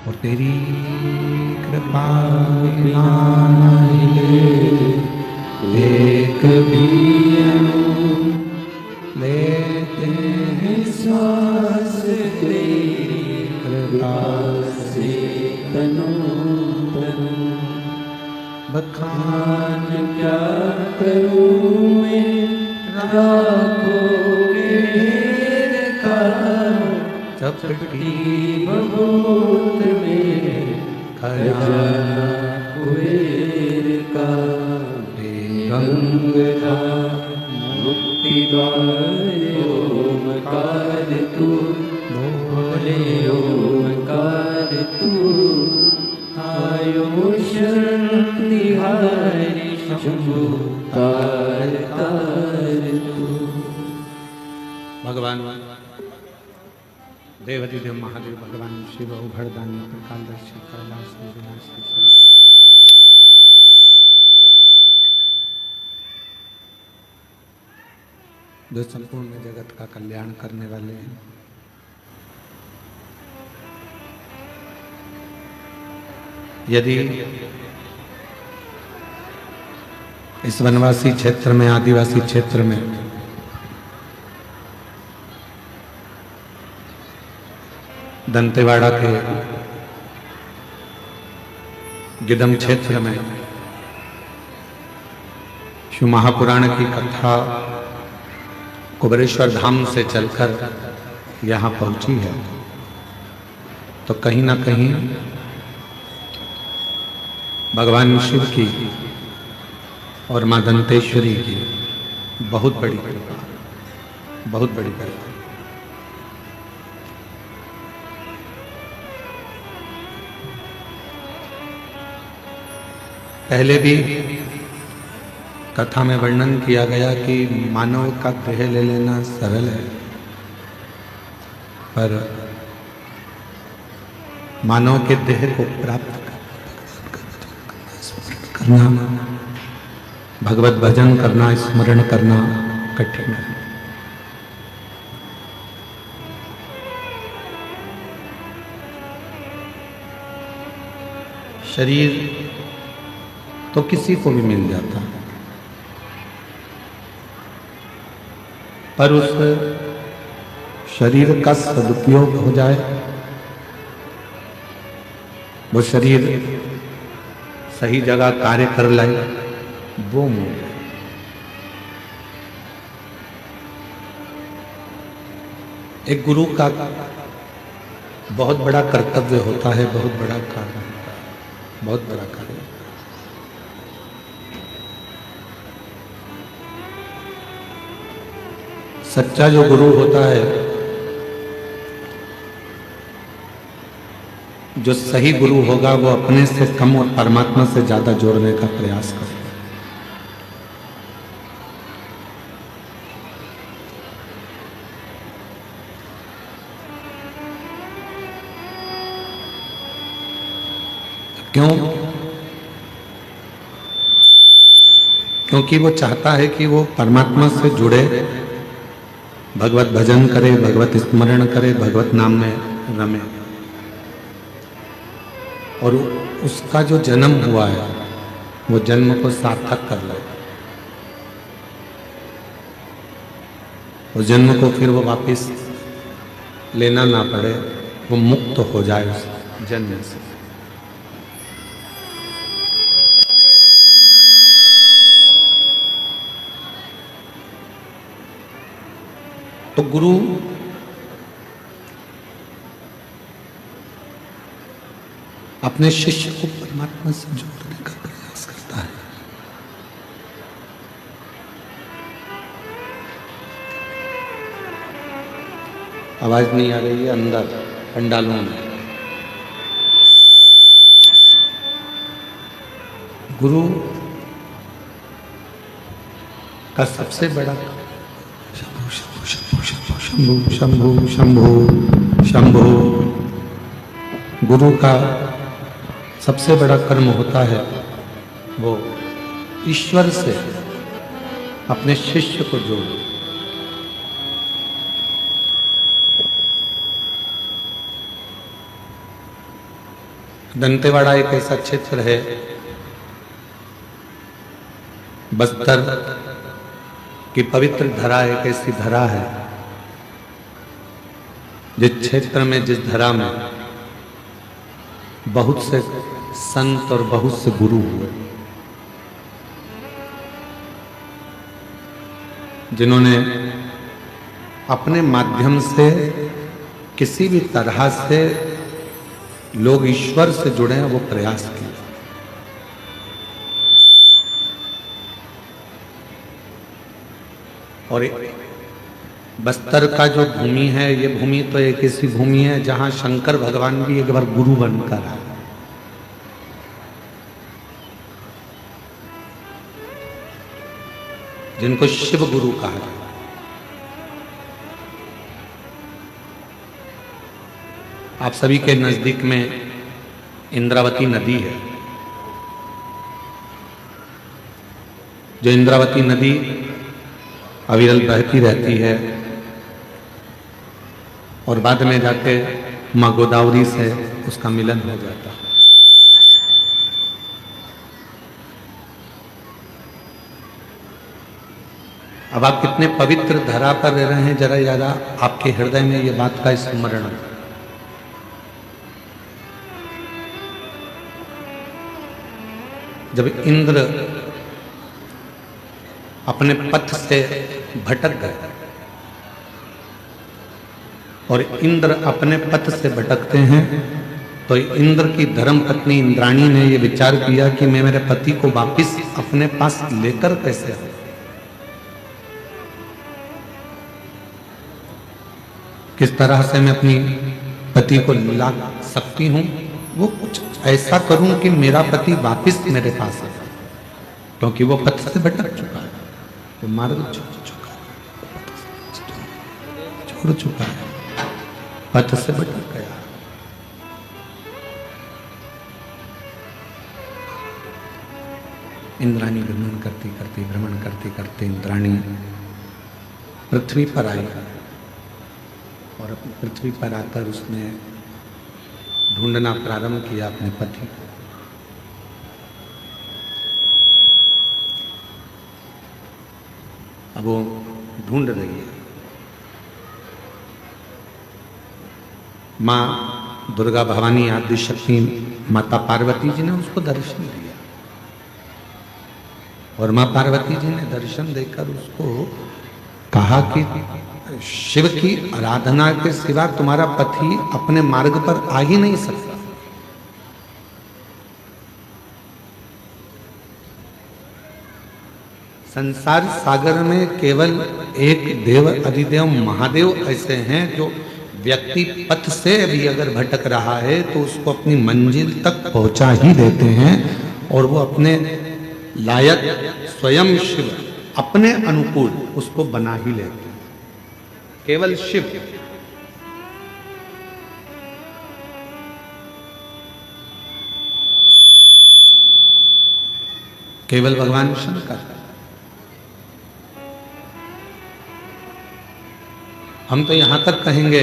और तेरी कृपा बिना नहीं एक भी अणु लेते हैं श्वास तेरी कृपा से तनो तनु। बखान क्या करूं मैं राखों के ढेर का, चपटी बबूत में खजाना कुबेर का। हे गंगाधर मुक्ति द्वार ओमकार तू, बोले ओमकार तू। आयो शरण तिहारी शंभु तार तार तू। भगवान देवाधिदेव महादेव भगवान शिव उभरदानी प्रकालदर्शी कैलाश विनाशी शंकर। जो संपूर्ण जगत का कल्याण करने वाले हैं, यदि इस वनवासी क्षेत्र में, आदिवासी क्षेत्र में दंतेवाड़ा के गिदम क्षेत्र में शिव महापुराण की कथा कुबेरेश्वर धाम से चलकर यहाँ पहुंची है, तो कहीं ना कहीं भगवान शिव की और मां दंतेश्वरी की बहुत बड़ी कृपा, बहुत बड़ी कृपा। पहले भी कथा में वर्णन किया गया कि मानव का देह ले लेना सरल है, पर मानव के देह को प्राप्त करना, भगवत भजन करना, स्मरण करना कठिन है। शरीर तो किसी को भी मिल जाता, पर उस शरीर का सदुपयोग हो जाए, वो शरीर सही जगह कार्य कर लाए, वो मूल है। एक गुरु का बहुत बड़ा कर्तव्य होता है, बहुत बड़ा कार्य होता है, बहुत बड़ा कार्य। सच्चा जो गुरु होता है, जो सही गुरु होगा, वो अपने से कम और परमात्मा से ज्यादा जोड़ने का प्रयास करेगा। क्यों? क्योंकि वो चाहता है कि वो परमात्मा से जुड़े, भगवत भजन करे, भगवत स्मरण करे, भगवत नाम में रमे, और उसका जो जन्म हुआ है वो जन्म को सार्थक कर ले, उस जन्म को फिर वो वापस लेना ना पड़े, वो मुक्त हो जाए उस जन्म से। तो गुरु अपने शिष्य को परमात्मा से जोड़ने का प्रयास करता है। आवाज नहीं आ रही है अंदर पंडालों में। गुरु का सबसे बड़ा शंभु शंभु शंभु शंभु, गुरु का सबसे बड़ा कर्म होता है वो ईश्वर से अपने शिष्य को जोड़ो। दंतेवाड़ा एक ऐसा क्षेत्र है, बस्तर की पवित्र धरा एक ऐसी धरा है जिस क्षेत्र में, जिस धरा में बहुत से संत और बहुत से गुरु हुए, जिन्होंने अपने माध्यम से किसी भी तरह से लोग ईश्वर से जुड़े हैं, वो प्रयास किए। और बस्तर का जो भूमि है, ये भूमि तो एक ऐसी भूमि है जहां शंकर भगवान भी एक बार गुरु बनकर आए। जिनको शिव गुरु कहा है। आप सभी के नजदीक में इंद्रावती नदी है। जो इंद्रावती नदी अविरल बहती रहती है और बाद में जाके मां गोदावरी से उसका मिलन हो जाता है। अब आप कितने पवित्र धरा पर रह रहे हैं, जरा यादा आपके हृदय में ये बात का स्मरण है। जब इंद्र अपने पथ से भटक गए और इंद्र अपने पथ से भटकते हैं, तो इंद्र की धर्म पत्नी इंद्राणी ने यह विचार किया कि मैं मेरे पति को वापस अपने पास लेकर कैसे आऊं। किस तरह से मैं अपनी पति को ला सकती हूं, वो कुछ ऐसा करूं कि मेरा पति वापस मेरे पास आए, क्योंकि वो पथ से भटक चुका है, वो मार्ग छोड़ चुका है, पथ से भटक गया। इंद्राणी भ्रमण करते करते इंद्राणी पृथ्वी पर आई और अपनी पृथ्वी पर आकर उसने ढूंढना प्रारंभ किया अपने पति को। अब वो ढूंढ रही है। मां दुर्गा भवानी आदि शक्ति माता पार्वती जी ने उसको दर्शन दिया और मां पार्वती जी ने दर्शन देकर उसको कहा कि शिव की आराधना के सिवा तुम्हारा पति अपने मार्ग पर आ ही नहीं सकता। संसार सागर में केवल एक देव अधिदेव महादेव ऐसे हैं जो व्यक्ति पथ से भी अगर भटक रहा है तो उसको अपनी मंजिल तक पहुंचा ही देते हैं और वो अपने लायक स्वयं शिव अपने अनुकूल उसको बना ही लेते हैं। केवल शिव। केवल भगवान शंकर। हम तो यहां तक कहेंगे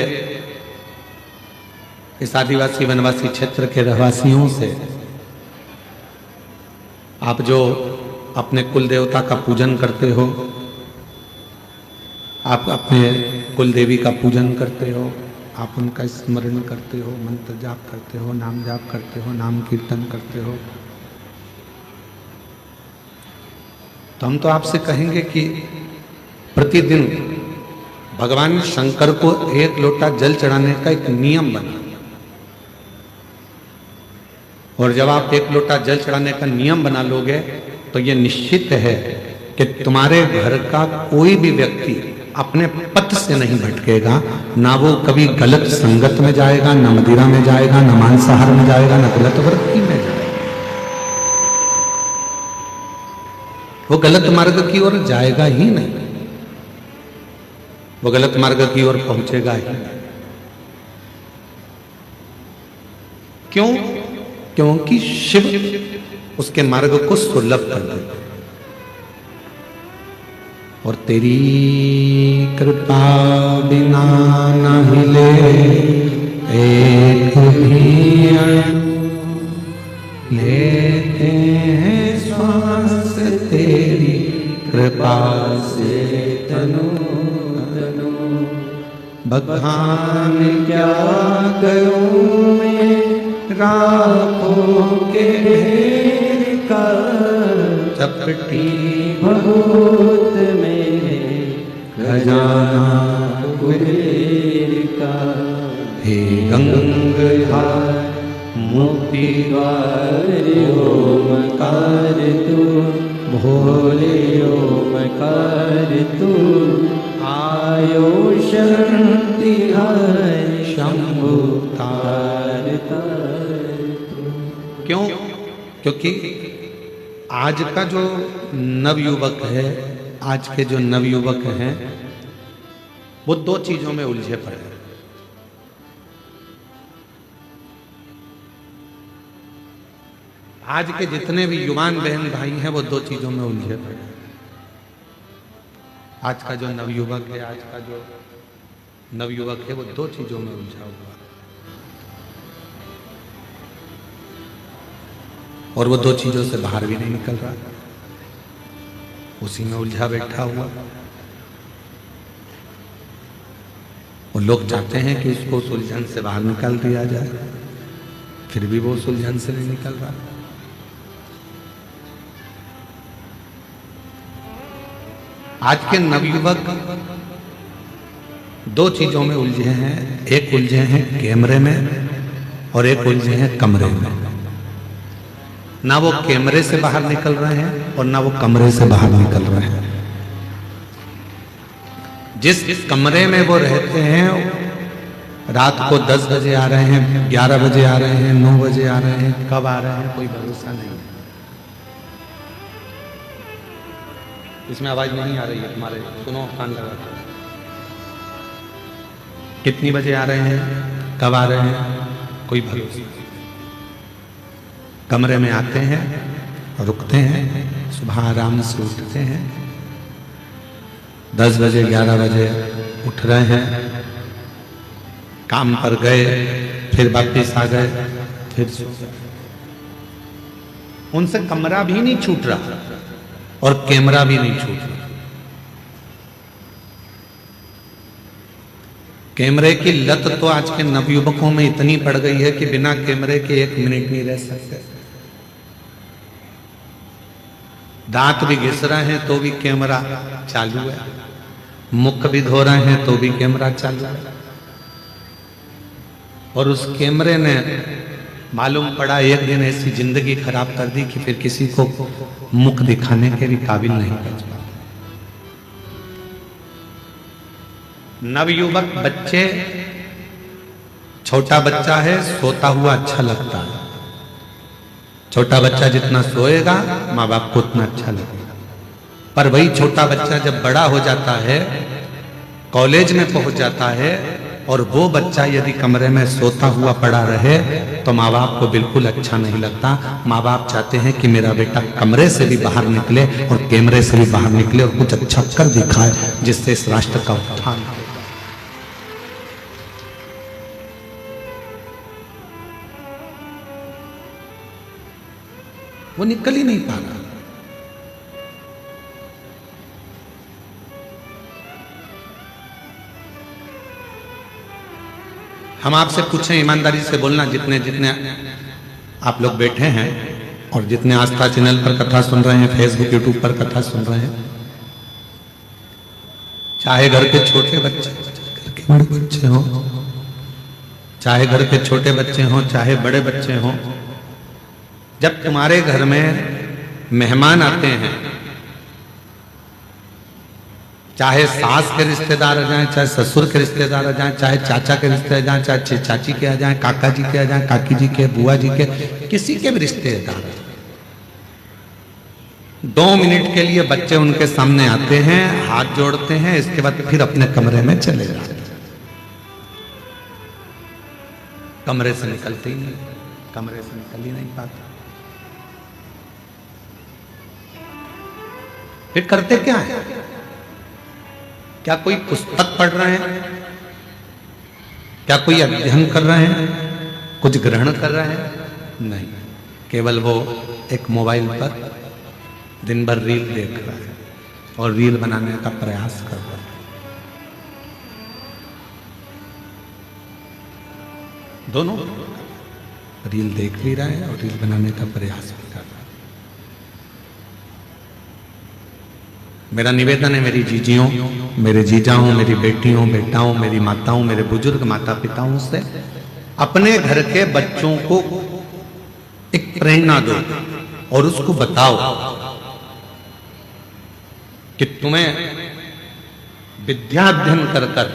इस आदिवासी वनवासी क्षेत्र के रहवासियों से, आप जो अपने कुल देवता का पूजन करते हो, आप अपने कुल देवी का पूजन करते हो, आप उनका स्मरण करते हो, मंत्र जाप करते हो, नाम जाप करते हो, नाम कीर्तन करते हो, तो हम तो आपसे कहेंगे कि प्रतिदिन भगवान शंकर को एक लोटा जल चढ़ाने का एक नियम बना। और जब आप एक लोटा जल चढ़ाने का नियम बना लोगे तो ये निश्चित है कि तुम्हारे घर का कोई भी व्यक्ति अपने पथ से नहीं भटकेगा। ना वो कभी गलत संगत में जाएगा, ना मदिरा में जाएगा, ना मांसाहार में जाएगा, ना गलत वृत्ति में जाएगा। वो गलत मार्ग की ओर जाएगा ही नहीं, वो गलत मार्ग की ओर पहुंचेगा ही नहीं। क्यों? क्योंकि शिव उसके मार्ग को सुलभ कर देते। और तेरी कृपा बिना न हिले एक भी लेते हैं श्वास तेरी कृपा से तनु तनु। बखान क्या करूं मैं राखों के ढेर का, चपटी बहुत मेरे खजाना कुबेर का। हे गंगाधार मुक्ति द्वार ओमकार तू, भोले ओमकार तू। आयो शरण तिहारी शंभु तार तार तू। क्यों? क्योंकि आज का जो नवयुवक है, आज के जो नवयुवक हैं, वो दो चीजों में उलझे पड़े हैं। आज के जितने भी युवान बहन भाई हैं वो दो चीजों में उलझे पड़े हैं। आज का जो नवयुवक है, आज का जो नवयुवक है वो दो चीजों में उलझा हुआ है, और वो दो चीजों से बाहर भी नहीं निकल रहा, उसी में उलझा बैठा हुआ। और लोग चाहते हैं कि उसको उस उलझन से बाहर निकाल दिया जाए, फिर भी वो उस उलझन से नहीं निकल रहा। आज के नवयुवक दो चीजों में उलझे हैं, एक उलझे हैं कैमरे में और एक उलझे हैं कमरे में। ना वो कैमरे से बाहर निकल रहे हैं और ना वो कमरे से बाहर निकल रहे हैं। जिस कमरे में वो रहते हैं, रात को 10 बजे आ रहे हैं, 11 बजे आ रहे हैं, 9 बजे आ रहे हैं, कब आ रहे हैं कोई भरोसा नहीं। इसमें आवाज नहीं आ रही है तुम्हारे, सुनो कान लगा कर। कितनी बजे आ रहे हैं, कब आ रहे हैं, कोई भरोसा नहीं। कमरे में आते हैं और रुकते हैं, सुबह आराम से उठते हैं, 10 बजे 11 बजे उठ रहे हैं, काम पर गए, फिर वापिस आ गए, फिर सो गए। उनसे कमरा भी नहीं छूट रहा और कैमरा भी नहीं छूट रहा। कैमरे की लत तो आज के नवयुवकों में इतनी पड़ गई है कि बिना कैमरे के 1 मिनट नहीं रह सकते। दांत भी घिस रहे हैं तो भी कैमरा चालू है, मुख भी धो रहे हैं तो भी कैमरा चालू है। और उस कैमरे ने मालूम पड़ा एक दिन ऐसी जिंदगी खराब कर दी कि फिर किसी को मुख दिखाने के भी काबिल नहीं बच पाता। नवयुवक बच्चे, छोटा बच्चा है, सोता हुआ अच्छा लगता है। छोटा बच्चा जितना सोएगा माँ बाप को उतना अच्छा लगेगा। पर वही छोटा बच्चा जब बड़ा हो जाता है, कॉलेज में पहुंच जाता है, और वो बच्चा यदि कमरे में सोता हुआ पड़ा रहे तो माँ बाप को बिल्कुल अच्छा नहीं लगता। माँ बाप चाहते हैं कि मेरा बेटा कमरे से भी बाहर निकले और कैमरे से भी बाहर निकले और कुछ अच्छा कर दिखाए, जिससे इस राष्ट्र का उत्थान हो। वो निकल ही नहीं पा रहा। हम आपसे पूछें, ईमानदारी से बोलना, जितने जितने आप लोग बैठे हैं और जितने आस्था चैनल पर कथा सुन रहे हैं, फेसबुक यूट्यूब पर कथा सुन रहे हैं, चाहे घर के छोटे बच्चे, घर के बड़े बच्चे हो, चाहे घर के छोटे बच्चे हो, चाहे बड़े बच्चे हो, जब तुम्हारे घर में मेहमान आते हैं, चाहे सास के रिश्तेदार आ जाएं, चाहे ससुर के रिश्तेदार आ जाएं, चाहे चाचा के रिश्तेदार आ जाएं, चाहे चाची के आ जाएं, काका जी के आ जाएं, काकी जी के, बुआ जी के, किसी के भी रिश्तेदार, 2 मिनट के लिए बच्चे उनके सामने आते हैं, हाथ जोड़ते हैं, इसके बाद फिर अपने कमरे में चले जाते हैं। कमरे से निकलते ही नहीं, कमरे से निकल ही नहीं पाते। फिर करते क्या है? क्या कोई पुस्तक पढ़ रहे हैं? क्या कोई अध्ययन कर रहे हैं? कुछ ग्रहण कर रहे हैं? नहीं। केवल वो एक मोबाइल पर दिन भर रील देख रहा है और रील बनाने का प्रयास कर रहा है। दोनों रील देख भी रहा है और रील बनाने का प्रयास भी कर रहा है। मेरा निवेदन है मेरी जीजियों, मेरे जीजाओं, मेरी बेटियों, बेटाओं, मेरी माताओं, मेरे बुजुर्ग माता पिताओं से अपने घर के बच्चों को एक प्रेरणा दो और उसको बताओ कि तुम्हें विद्या अध्ययन कर कर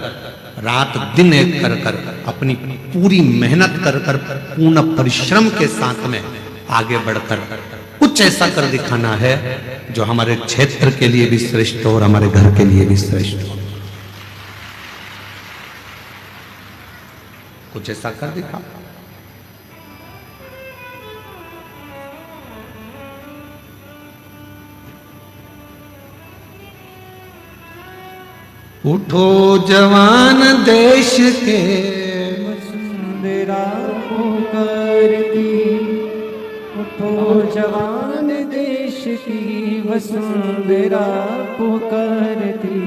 रात दिन एक कर कर अपनी पूरी मेहनत कर कर पूर्ण परिश्रम के साथ में आगे बढ़कर कुछ ऐसा कर दिखाना है जो हमारे क्षेत्र के लिए भी श्रेष्ठ हो और हमारे घर के लिए भी श्रेष्ठ हो। कुछ ऐसा कर दिखा। उठो जवान देश के वसुंधरा पुकारती, उठो जवान देश की वसुंधरा पुकारती,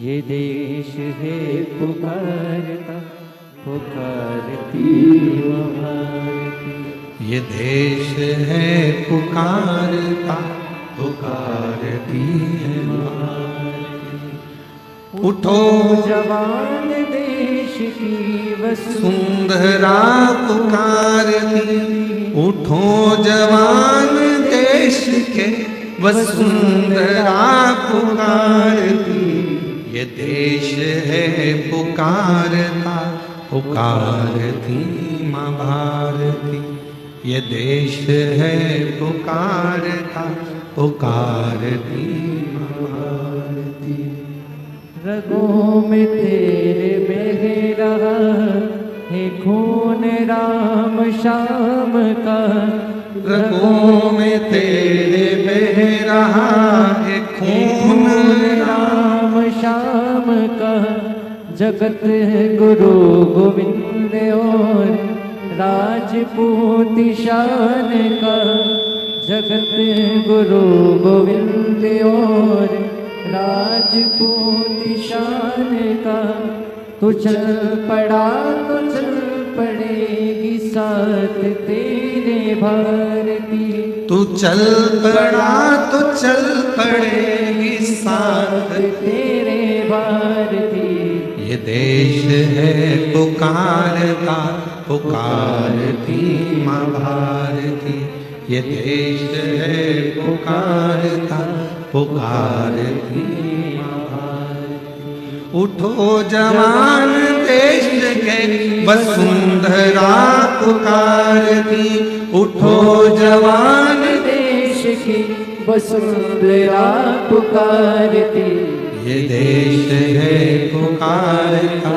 ये देश है पुकारता पुकारती भारती। ये देश है पुकारता पुकारती है भारती। उठो जवान देश की वसुंधरा पुकारती, उठो जवान देश के वसुंधरा पुकारती, ये देश है पुकारता पुकारती माँ भारती। ये देश है पुकारता पुकारती माँ भारती। रगों में तेरे बह रहा है खून राम शाम का, रगों में तेरे बह रहा है खून राम शाम का। जगत गुरु गोविंद और राजपूत शान का, जगत गुरु गोविंद और राजपूत शान का। तू चल पड़ा तो चल पड़ेगी साथ तेरे भारती, तू चल पड़ा तो चल पड़ेगी साथ तेरे भारती। ये देश है पुकारता पुकारती माँ भारती। ये देश है पुकारता पुकारती माँ भारती। उठो जवान देश के वसुंधरा पुकारती, उठो जवान देश की वसुंधरा पुकारती। ये देश है पुकारता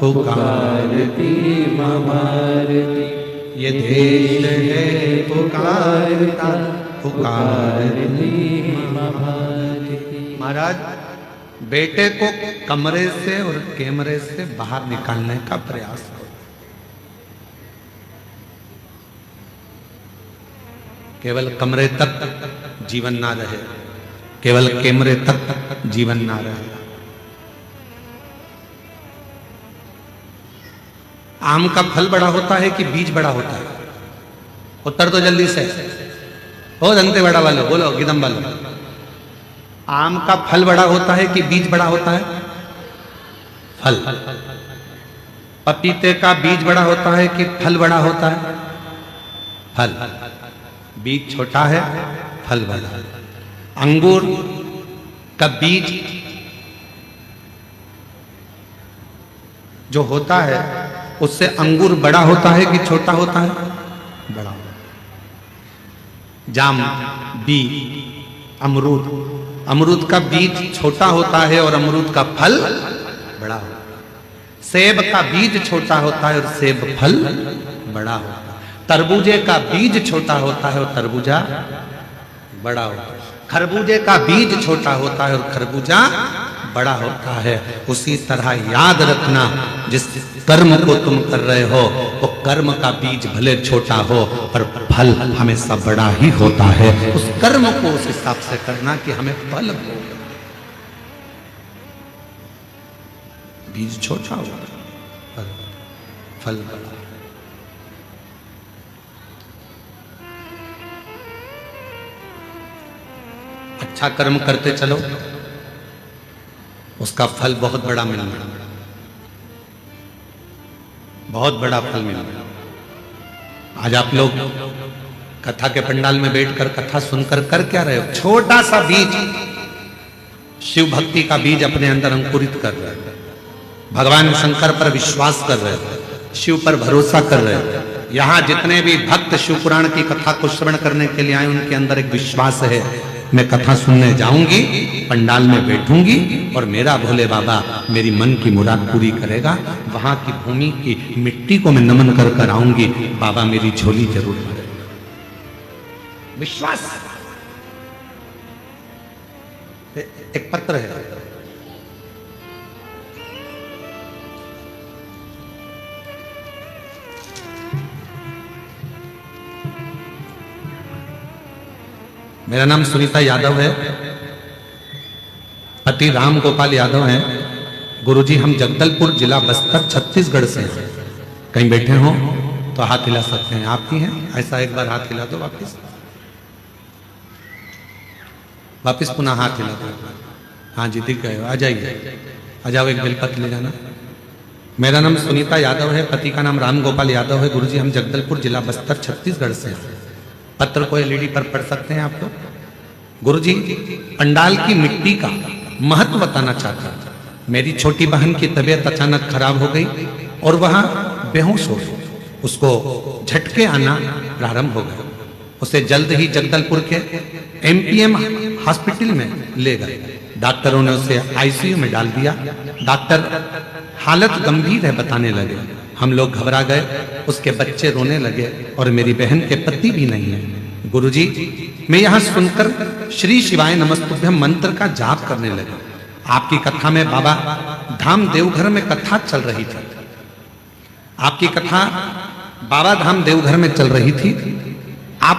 पुकारती माँ भारती। ये देश है पुकारता पुकारती माँ भारती। महाराज, बेटे को कमरे से और कैमरे से बाहर निकालने का प्रयास करो। केवल कमरे तक जीवन ना रहे, केवल कैमरे तक जीवन ना रहे। आम का फल बड़ा होता है कि बीज बड़ा होता है? उत्तर तो जल्दी से हो जनते बड़ा वालों, बोलो गिदम वालों। आम का फल बड़ा होता है कि बीज बड़ा होता है? फल। पपीते का बीज बड़ा होता है कि फल बड़ा होता है? फल। बीज छोटा है, फल बड़ा है। अंगूर का बीज जो होता है उससे अंगूर बड़ा होता है कि छोटा होता है? बड़ा होता है। जाम, बी, अमरूद, अमरूद का बीज छोटा होता है और अमरूद का फल बड़ा होता है। सेब का बीज छोटा होता है और सेब फल बड़ा होता है। तरबूजे का बीज छोटा होता है और तरबूजा बड़ा होता है। खरबूजे का बीज छोटा होता है और खरबूजा बड़ा होता है। उसी तरह याद रखना, जिस कर्म को तुम कर रहे हो वो कर्म का बीज भले छोटा हो पर फल हमेशा बड़ा ही होता है। उस कर्म को उस हिसाब से करना कि हमें फल हो। बीज छोटा हो पर फल बड़ा। अच्छा कर्म करते चलो, उसका फल बहुत बड़ा मिलना, बहुत बड़ा फल मिलना। आज आप लोग कथा के पंडाल में बैठकर कथा सुनकर कर क्या रहे हो? छोटा सा बीज, शिव भक्ति का बीज अपने अंदर अंकुरित कर रहे हो। भगवान शंकर पर विश्वास कर रहे हो, शिव पर भरोसा कर रहे हो। यहां जितने भी भक्त शिव पुराण की कथा को श्रवण करने के लिए आए, उनके अंदर एक विश्वास है, मैं कथा सुनने जाऊंगी, पंडाल में बैठूंगी और मेरा भोले बाबा मेरी मन की मुराद पूरी करेगा। वहां की भूमि की मिट्टी को मैं नमन कर कर आऊंगी, बाबा मेरी झोली जरूर भरेगा। विश्वास। एक पत्र है, मेरा नाम सुनीता यादव है, पति राम गोपाल यादव हैं। गुरुजी हम जगदलपुर जिला बस्तर छत्तीसगढ़ से हैं। कहीं बैठे हो तो हाथ हिला सकते हैं। आपकी हैं? ऐसा एक बार हाथ हिला दो, वापिस पुनः हाथ हिला दो। हाँ जी दिख गए, आ जाइए, आ जाओ, एक बेलपत्र ले जाना। मेरा नाम सुनीता यादव है, पति का नाम राम गोपाल यादव है। गुरुजी हम जगदलपुर जिला बस्तर छत्तीसगढ़ से हैं। पत्र को एलईडी पर पढ़ सकते हैं आप लोग। गुरुजी पंडाल की मिट्टी का महत्व बताना चाहता हूं। मेरी छोटी बहन की तबीयत अचानक खराब हो गई और वह बेहोश हो गई। उसको झटके आना प्रारंभ हो गए। उसे जल्द ही जगदलपुर के एमपीएम हॉस्पिटल में ले गए। डॉक्टरों ने उसे आईसीयू में डाल दिया। डॉक्टर हालत गंभीर है बताने लगे। हम लोग घबरा गए, उसके बच्चे रोने लगे और मेरी बहन के पति भी नहीं है। गुरुजी मैं यहां सुनकर श्री शिवाय नमस्तुभ्यम मंत्र का जाप करने लगा। आपकी कथा में बाबा धाम देवघर में कथा चल रही थी। आपकी कथा बाबा धाम देवघर में चल रही थी। आप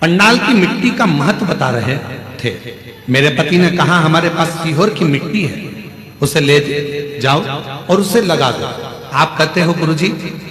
पंडाल की मिट्टी का महत्व बता रहे थे। मेरे पति ने कहा हमारे पास सीहोर की मिट्टी है, उसे ले जाओ और उसे लगा दो। आप कहते हो गुरुजी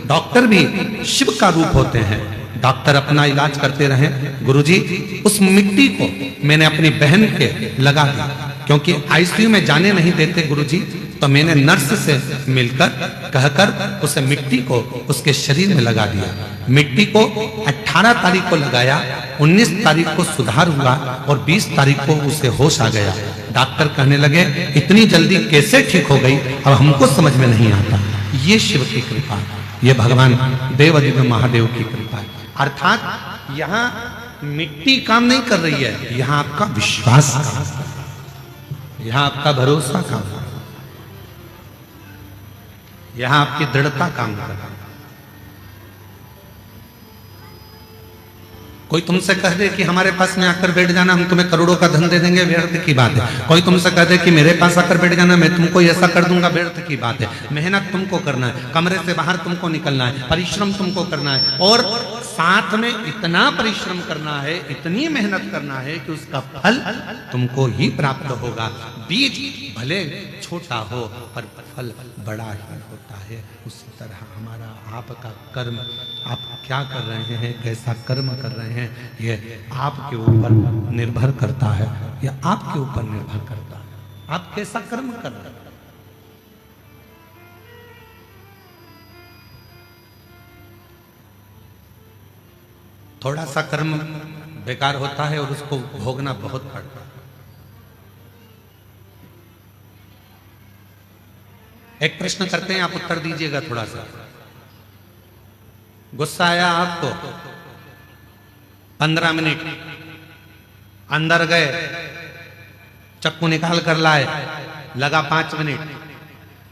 डॉक्टर भी शिव का रूप होते हैं, डॉक्टर अपना इलाज करते रहे। गुरुजी उस मिट्टी को मैंने अपनी बहन के लगा दिया, क्योंकि आईसीयू में जाने नहीं देते गुरुजी, तो मैंने नर्स से मिलकर कहकर उसे मिट्टी को उसके शरीर में लगा दिया। मिट्टी को 18 तारीख को लगाया, 19 तारीख को सुधार हुआ और 20 तारीख को उसे होश आ गया। डॉक्टर कहने लगे इतनी जल्दी कैसे ठीक हो गई, अब हमको समझ में नहीं आता। ये शिव की कृपा, ये भगवान देवाधिदेव महादेव की कृपा है। अर्थात यहाँ मिट्टी काम नहीं कर रही है, यहाँ आपका विश्वास काम कर रहा है, यहाँ आपका भरोसा काम कर रहा है, यहाँ आपकी दृढ़ता काम कर रहा है। कोई तुमसे कह दे कि हमारे पास में आकर बैठ जाना, हम तुम्हें करोड़ों का धन दे देंगे, व्यर्थ की बात है। कोई तुमसे कह दे कि मेरे पास आकर बैठ जाना, मैं तुमको ऐसा कर दूंगा, व्यर्थ की बात है। मेहनत तुमको करना है, कमरे से बाहर तुमको निकलना है, परिश्रम तुमको करना है और साथ में इतना परिश्रम करना है, इतनी मेहनत करना है कि उसका फल तुमको ही प्राप्त होगा। बीज भले छोटा हो पर फल बड़ा ही होता है। उसी तरह हमारा आपका कर्म, आप क्या कर रहे हैं, कैसा कर्म कर रहे हैं, यह आपके ऊपर निर्भर करता है, यह आपके ऊपर निर्भर करता है आप कैसा कर्म कर रहे हैं। थोड़ा सा कर्म बेकार होता है और उसको भोगना बहुत पड़ता है। एक प्रश्न करते हैं, आप उत्तर दीजिएगा। थोड़ा सा गुस्सा आया आपको, 15 मिनट अंदर गए, चक्कू निकाल कर लाए, लगा 5 मिनट,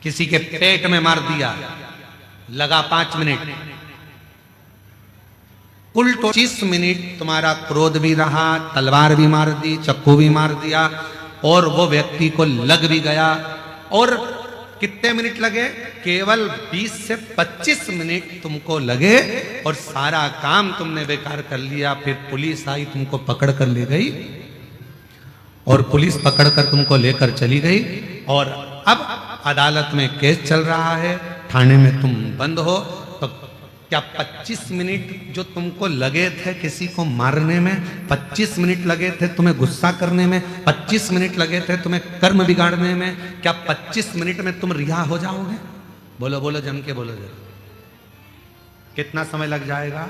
किसी के पेट में मार दिया, लगा 5 मिनट, कुल 25 मिनट तुम्हारा क्रोध भी रहा, तलवार भी मार दी, चक्कू भी मार दिया और वो व्यक्ति को लग भी गया और कितने मिनट लगे? केवल 20 से 25 मिनट तुमको लगे और सारा काम तुमने बेकार कर लिया। फिर पुलिस आई, तुमको पकड़ कर ले गई और पुलिस पकड़कर तुमको लेकर चली गई और अब अदालत में केस चल रहा है, थाने में तुम बंद हो। तो क्या 25 मिनट जो तुमको लगे थे किसी को मारने में, 25 मिनट लगे थे तुम्हें गुस्सा करने में, 25 मिनट लगे थे तुम्हें कर्म बिगाड़ने में, क्या 25 मिनट में तुम रिहा हो जाओगे? बोलो बोलो, जम के बोलो जरा। कितना समय लग जाएगा?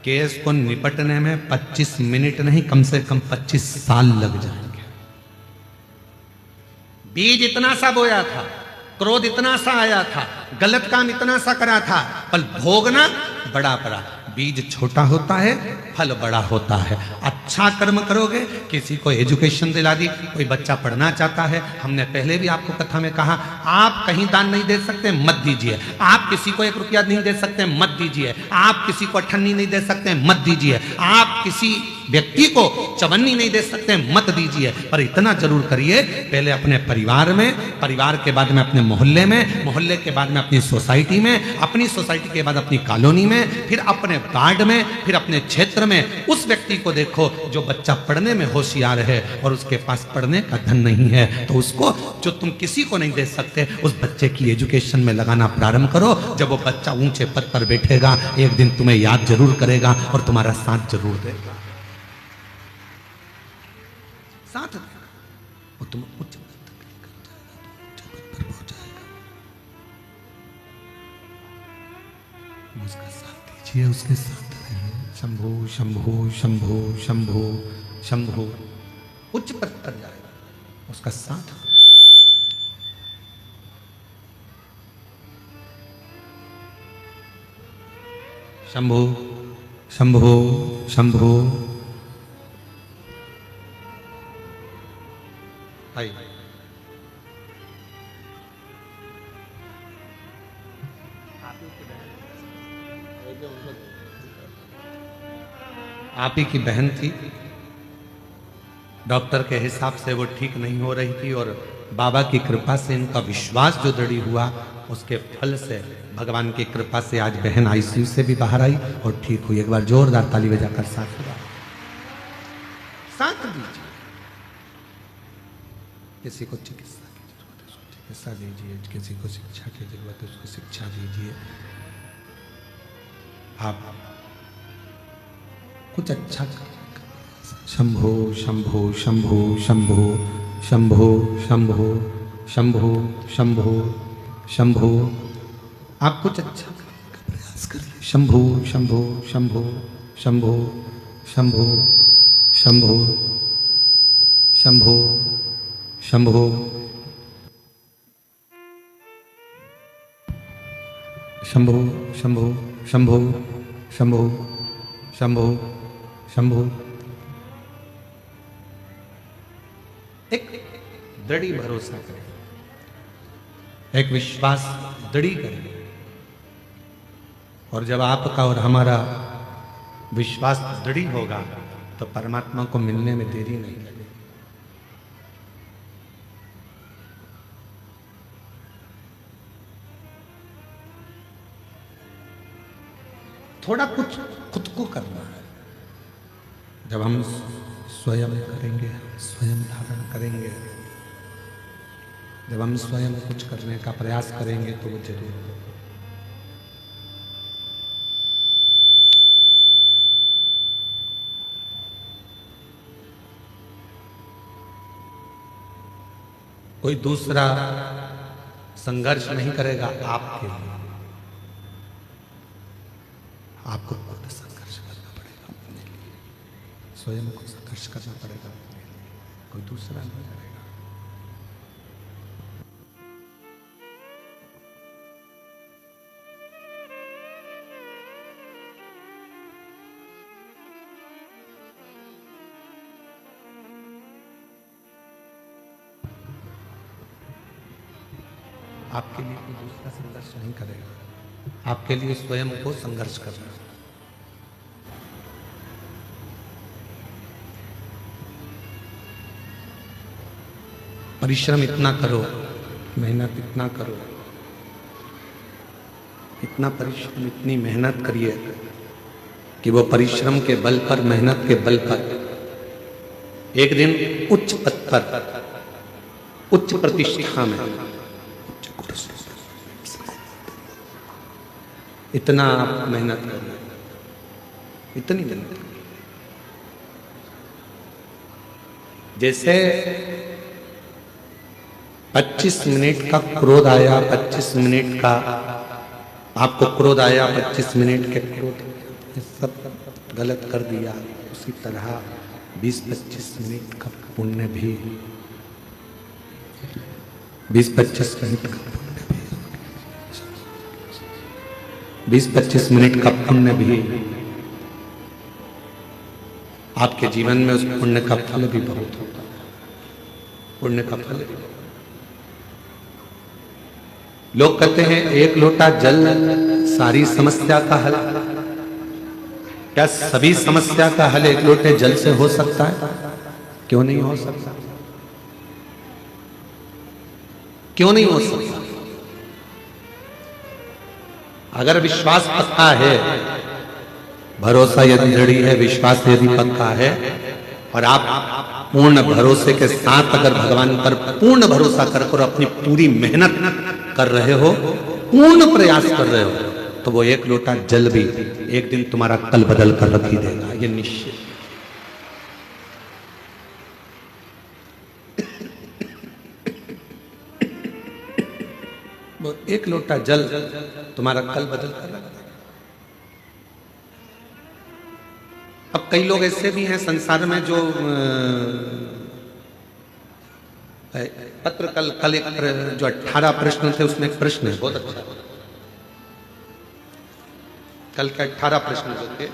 केस को निपटने में 25 मिनट नहीं, कम से कम 25 साल लग जाएंगे। बीज इतना सा बोया था, क्रोध इतना सा आया था, गलत काम इतना सा करा था, पर भोगना बड़ा पड़ा। बीज छोटा होता है, फल बड़ा होता है। अच्छा कर्म करोगे, किसी को एजुकेशन दिला दी, कोई बच्चा पढ़ना चाहता है, हमने पहले भी आपको कथा में कहा, आप कहीं दान नहीं दे सकते, मत दीजिए। आप किसी को 1 रुपया नहीं दे सकते, मत दीजिए। आप किसी को अठन्नी नहीं दे सकते, मत दीजिए। आप किसी व्यक्ति को चवन्नी नहीं दे सकते, मत दीजिए। पर इतना जरूर करिए, पहले अपने परिवार में, परिवार के बाद में अपने मोहल्ले में, मोहल्ले के बाद में अपनी सोसाइटी में, अपनी सोसाइटी के बाद अपनी कॉलोनी में, फिर अपने वार्ड में, फिर अपने क्षेत्र में। उस व्यक्ति को देखो जो बच्चा पढ़ने में होशियार है और उसके पास पढ़ने का धन नहीं है, तो उसको, जो तुम किसी को नहीं दे सकते, उस बच्चे की एजुकेशन में लगाना प्रारंभ करो। जब वो बच्चा ऊंचे पद पर बैठेगा, एक दिन तुम्हें याद जरूर करेगा और तुम्हारा साथ जरूर देगा, साथ देगा, और तुम उच्च पद तक लेकर जाएगा, उच्च पद पर पहुंच जाएगा। उसका साथ दीजिए, उसके साथ रहिए। शंभो शंभो शंभो शंभो शंभो, उच्च पद पर जाएगा, उसका साथ। शंभो शंभो शंभो। भाई आप ही की बहन थी, डॉक्टर के हिसाब से वो ठीक नहीं हो रही थी और बाबा की कृपा से इनका विश्वास जो दृढ़ हुआ, उसके फल से, भगवान की कृपा से आज बहन आईसीयू से भी बाहर आई और ठीक हुई। एक बार जोरदार ताली बजाकर साथ दीजिए। किसी को चिकित्सा की जरूरत है उसको चिकित्सा दीजिए, किसी को शिक्षा की जरूरत है उसको शिक्षा दीजिए। आप कुछ अच्छा शंभो शंभो शंभो शंभो शंभो शंभो शंभो शंभो शंभो। आप कुछ अच्छा का प्रयास करिए। शंभो शंभो शंभो शंभो शंभो शंभो शंभो शंभो शंभो शंभो शंभो शंभो शंभो शंभो। एक दृढ़ भरोसा करें, एक विश्वास दृढ़ करें, और जब आपका और हमारा विश्वास दृढ़ होगा तो परमात्मा को मिलने में देरी नहीं लगेगी। थोड़ा कुछ खुद को करना है। जब हम स्वयं करेंगे, स्वयं धारण करेंगे, जब हम स्वयं कुछ करने का प्रयास करेंगे तो वो जरूर होगा। कोई दूसरा संघर्ष नहीं करेगा आपके लिए, आपको खुद संघर्ष करना पड़ेगा अपने लिए, स्वयं को संघर्ष करना पड़ेगा अपने लिए, कोई दूसरा नहीं करेगा। आपके लिए कोई दूसरा संघर्ष नहीं करेगा, आपके लिए स्वयं को संघर्ष करना। परिश्रम इतना करो, मेहनत इतना करो इतना परिश्रम, इतनी मेहनत करिए कि वो परिश्रम के बल पर, मेहनत के बल पर एक दिन उच्च पद पर, उच्च प्रतिष्ठा में, इतना आप मेहनत करिए, इतनी मेहनत करिए। जैसे 25 मिनट का क्रोध आया, 25 मिनट का आपको क्रोध आया, 25 मिनट के क्रोध सब गलत कर दिया, उसी तरह 20-25 मिनट का पुण्य भी, 20-25 मिनट का पुण्य भी, 20-25 मिनट का पुण्य भी आपके जीवन में, उस पुण्य का फल भी बहुत होता है, पुण्य का फल भी। लोग कहते हैं एक लोटा जल सारी समस्या का हल। क्या सभी समस्या का हल एक लोटे जल से हो सकता है? क्यों नहीं हो सकता? क्यों नहीं हो सकता? अगर विश्वास पक्का है, भरोसा यदि दृढ़ है, विश्वास यदि पक्का है, और आप पूर्ण भरोसे के साथ अगर भगवान पर पूर्ण भरोसा कर अपनी पूरी मेहनत कर रहे हो, पूर्ण प्रयास कर रहे हो, तो वो एक लोटा जल भी एक दिन तुम्हारा कल बदल कर रख ही देगा, ये निश्चित। वो एक लोटा जल तुम्हारा कल बदल कर रख देगा। अब कई लोग ऐसे भी हैं संसार में जो पत्र कल एक जो 18 प्रश्न थे उसमें एक प्रश्न है बहुत अच्छा, कल के 18 प्रश्न जो थे,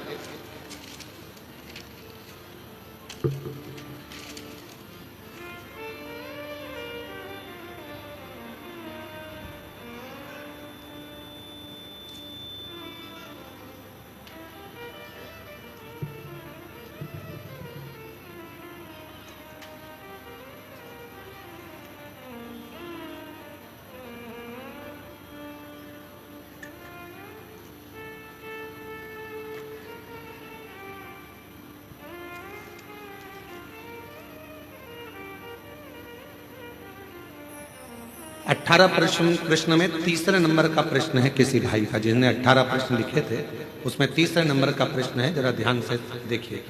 अठारह प्रश्न में तीसरे नंबर का प्रश्न है किसी भाई का, जिसने 18 प्रश्न लिखे थे उसमें तीसरे नंबर का प्रश्न है, जरा ध्यान से देखिए।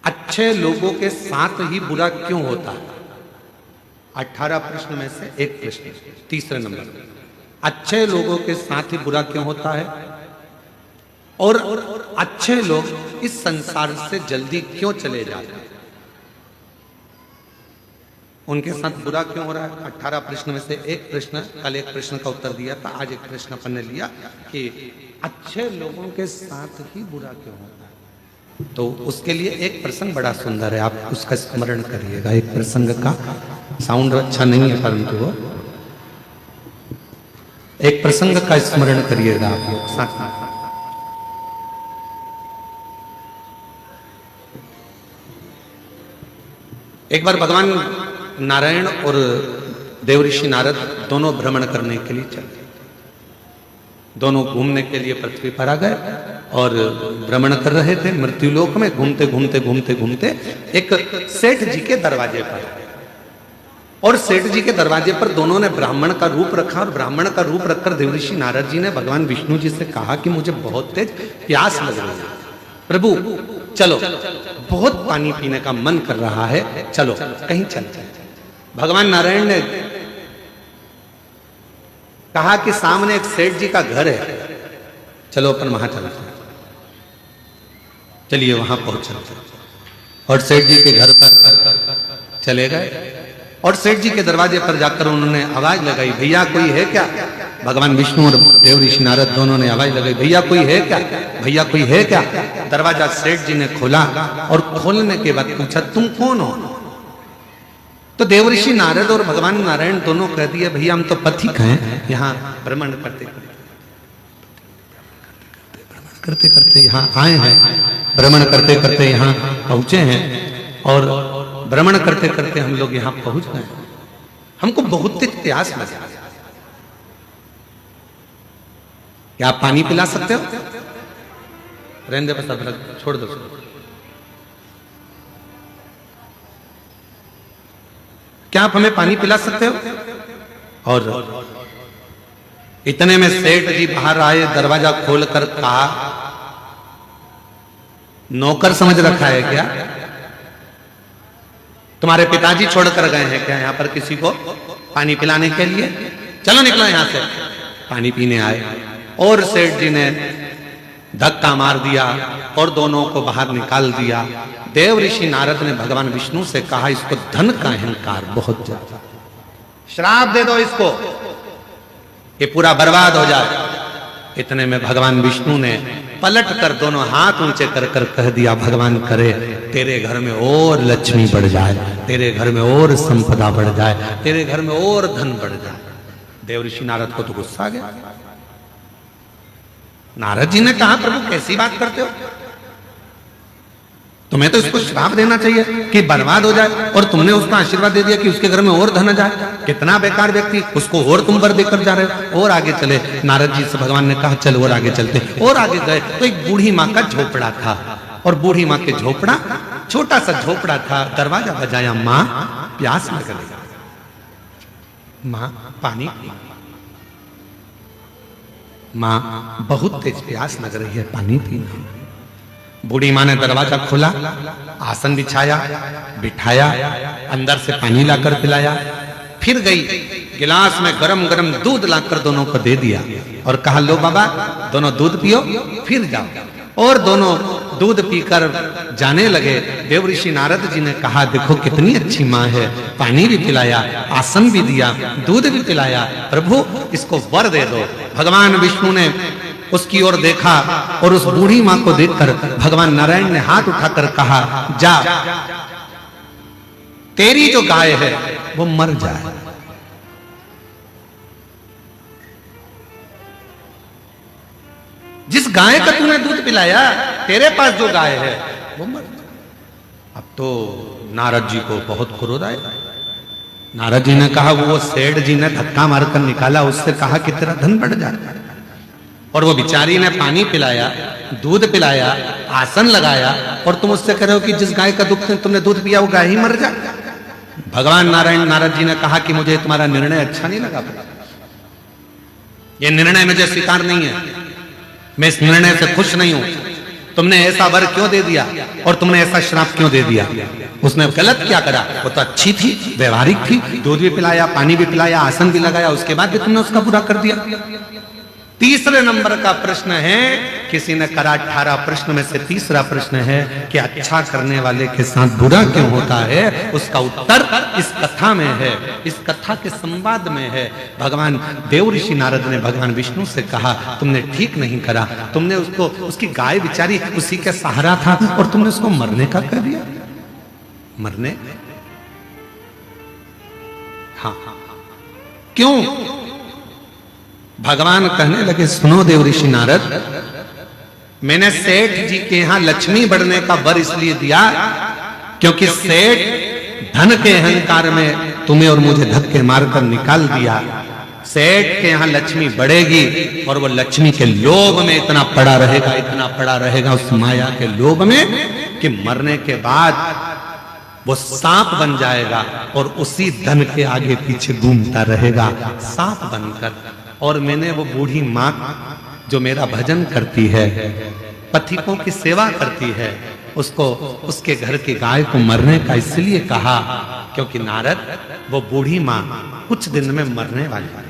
अच्छे लोगों के साथ ही बुरा क्यों होता है? 18 प्रश्न में से एक प्रश्न, तीसरे नंबर, अच्छे लोगों के साथ ही बुरा क्यों होता है, और अच्छे लोग इस संसार से जल्दी क्यों चले जाते हैं? उनके साथ बुरा क्यों हो रहा है? 18 प्रश्न में से एक प्रश्न, कल एक प्रश्न का उत्तर दिया था, आज एक प्रश्न अपन ने लिया कि अच्छे लोगों के साथ ही बुरा क्यों होता है। तो उसके लिए एक प्रसंग बड़ा सुंदर है, आप उसका स्मरण करिएगा। एक प्रसंग का साउंड अच्छा नहीं है, परंतु वो एक प्रसंग का स्मरण करिएगा आप लोग साथ में। एक बार भगवान नारायण और देवऋषि नारद दोनों भ्रमण करने के लिए चले, दोनों घूमने के लिए पृथ्वी पर आ गए और भ्रमण कर रहे थे मृत्युलोक में। घूमते घूमते घूमते घूमते एक सेठ जी के दरवाजे पर, और सेठ जी के दरवाजे पर दोनों ने ब्राह्मण का रूप रखा, और ब्राह्मण का रूप रखकर देवऋषि नारद जी ने भगवान विष्णु जी से कहा कि मुझे बहुत तेज प्यास लग रही है, प्रभु चलो, बहुत पानी पीने का मन कर रहा है, चलो कहीं चलते हैं। भगवान नारायण ने कहा कि सामने एक सेठ जी का घर है, चलो अपन वहां चलते हैं। चलिए वहां पहुंच चलते हैं, और सेठ जी के घर पर चले गए, और सेठ जी के दरवाजे पर जाकर उन्होंने आवाज लगाई, भैया कोई है क्या? भगवान विष्णु और देवऋषि नारद दोनों ने आवाज लगाई, भैया कोई है क्या, भैया कोई है क्या? दरवाजा सेठ जी ने खोला, और खोलने के बाद पूछा तुम कौन हो? तो देवऋषि नारद और भगवान नारायण दोनों कह दिए, भैया हम तो पथिक हैं, यहाँ भ्रमण करते करते यहाँ आए हैं, भ्रमण करते करते यहाँ पहुंचे हैं, और भ्रमण करते करते हम लोग यहाँ पहुंच गए, हमको बहुत तेज प्यास लगा। क्या आप पानी पिला सकते हो? रहने दे, बस अब छोड़ दो। क्या आप हमें पानी पिला सकते हो? और इतने में सेठ जी बाहर आए, दरवाजा खोलकर कहा, नौकर समझ रखा है क्या? तुम्हारे पिताजी छोड़कर गए हैं क्या यहां पर किसी को पानी पिलाने के लिए? चलो निकलो यहां से। पानी पीने आए और सेठ जी ने धक्का मार दिया और दोनों को बाहर निकाल दिया। देव ऋषि नारद ने भगवान विष्णु से कहा, इसको धन का अहंकार बहुत ज्यादा, श्राप दे दो इसको, ये पूरा बर्बाद हो जाए। इतने में भगवान विष्णु ने पलट कर दोनों हाथ ऊंचे कर कर कह दिया, भगवान करे तेरे घर में और लक्ष्मी बढ़ जाए, तेरे घर में और संपदा बढ़ जाए, तेरे घर में और धन बढ़ जाए। देव ऋषि नारद को तो गुस्सा आ गया। नारद जी ने कहा, प्रभु कैसी बात करते हो? तुम्हें तो इसको श्राप देना चाहिए कि बर्बाद हो जाए, और तुमने उसका आशीर्वाद दे दिया कि उसके घर में और धन आ जाए। कितना बेकार व्यक्ति, उसको और तुम वर देकर जा रहे हो। और आगे चले। नारद जी से भगवान ने कहा, चल और आगे चलते। और आगे गए तो एक बूढ़ी माँ का झोपड़ा था, और बूढ़ी माँ के झोपड़ा, छोटा सा झोपड़ा था। दरवाजा बजाया, माँ प्यास लग गई, माँ पानी पी। माँ बहुत तेज प्यास लग रही है, पानी पीना। बूढ़ी माँ ने दरवाजा खोला, आसन बिछाया, बिठाया, अंदर से पानी लाकर पिलाया। फिर गई, गिलास में गरम गरम दूध लाकर दोनों को दे दिया और कहा, लो बाबा दोनों दूध पियो, फिर जाओ। और दोनों दूध पीकर जाने लगे। देव ऋषि नारद जी ने कहा, देखो कितनी अच्छी माँ है, पानी भी पिलाया, आसन भी दिया, दूध भी पिलाया, प्रभु इसको वर दे दो। भगवान विष्णु ने उसकी ओर देखा और उस बूढ़ी मां को देखकर भगवान नारायण ने हाथ उठाकर कहा, जा तेरी जो गाय है वो मर जाए। जिस गाय का तूने दूध पिलाया, तेरे पास जो गाय है वो मर जाए। अब तो नारद जी को बहुत क्रोध आया। नारद जी ने कहा, वो सेठ जी ने धक्का मारकर निकाला, उससे कहा कि तेरा धन बढ़ जाए। और वो बेचारी ने पानी पिलाया, दूध पिलाया, आसन लगाया, और तुम उससे कह रहे हो कि जिस गाय का दुख तुमने दूध पिया वो गाय ही मर जाए। भगवान नारद जी ने कहा कि मुझे तुम्हारा निर्णय अच्छा नहीं लगा, ये निर्णय मुझे स्वीकार नहीं है, मैं इस निर्णय से खुश नहीं हूं। तुमने ऐसा वर क्यों दे दिया और तुमने ऐसा श्राप क्यों दे दिया? उसने गलत क्या करा? वो तो अच्छी थी, व्यवहारिक थी, दूध भी पिलाया, पानी भी पिलाया, आसन भी लगाया, उसके बाद भी तुमने उसका बुरा कर दिया। तीसरे नंबर का प्रश्न है, किसी ने करा 18 प्रश्न में से तीसरा प्रश्न है कि अच्छा करने वाले के साथ बुरा क्यों होता है? उसका उत्तर इस कथा में है, इस कथा के संवाद में है। भगवान देव ऋषि नारद ने भगवान विष्णु से कहा, तुमने ठीक नहीं करा, तुमने उसको, उसकी गाय बेचारी उसी के सहारा था और तुमने उसको मरने का कर दिया। मरने? हाँ, क्यों? भगवान कहने लगे, सुनो देव ऋषि नारद, मैंने सेठ जी के यहां लक्ष्मी बढ़ने का वर इसलिए दिया क्योंकि सेठ धन के अहंकार में तुम्हें और मुझे धक्के मारकर निकाल दिया। सेठ के यहां लक्ष्मी बढ़ेगी और वो लक्ष्मी के लोभ में इतना पड़ा रहेगा, इतना पड़ा रहेगा उस माया के लोभ में कि मरने के बाद वो सांप बन जाएगा और उसी धन के आगे पीछे घूमता रहेगा सांप बनकर। और मैंने वो बूढ़ी माँ जो मेरा भजन करती है, पथिकों की सेवा करती है, उसको, उसके घर की गाय को मरने का इसलिए कहा क्योंकि नारद, वो बूढ़ी माँ कुछ दिन में मरने वाली है,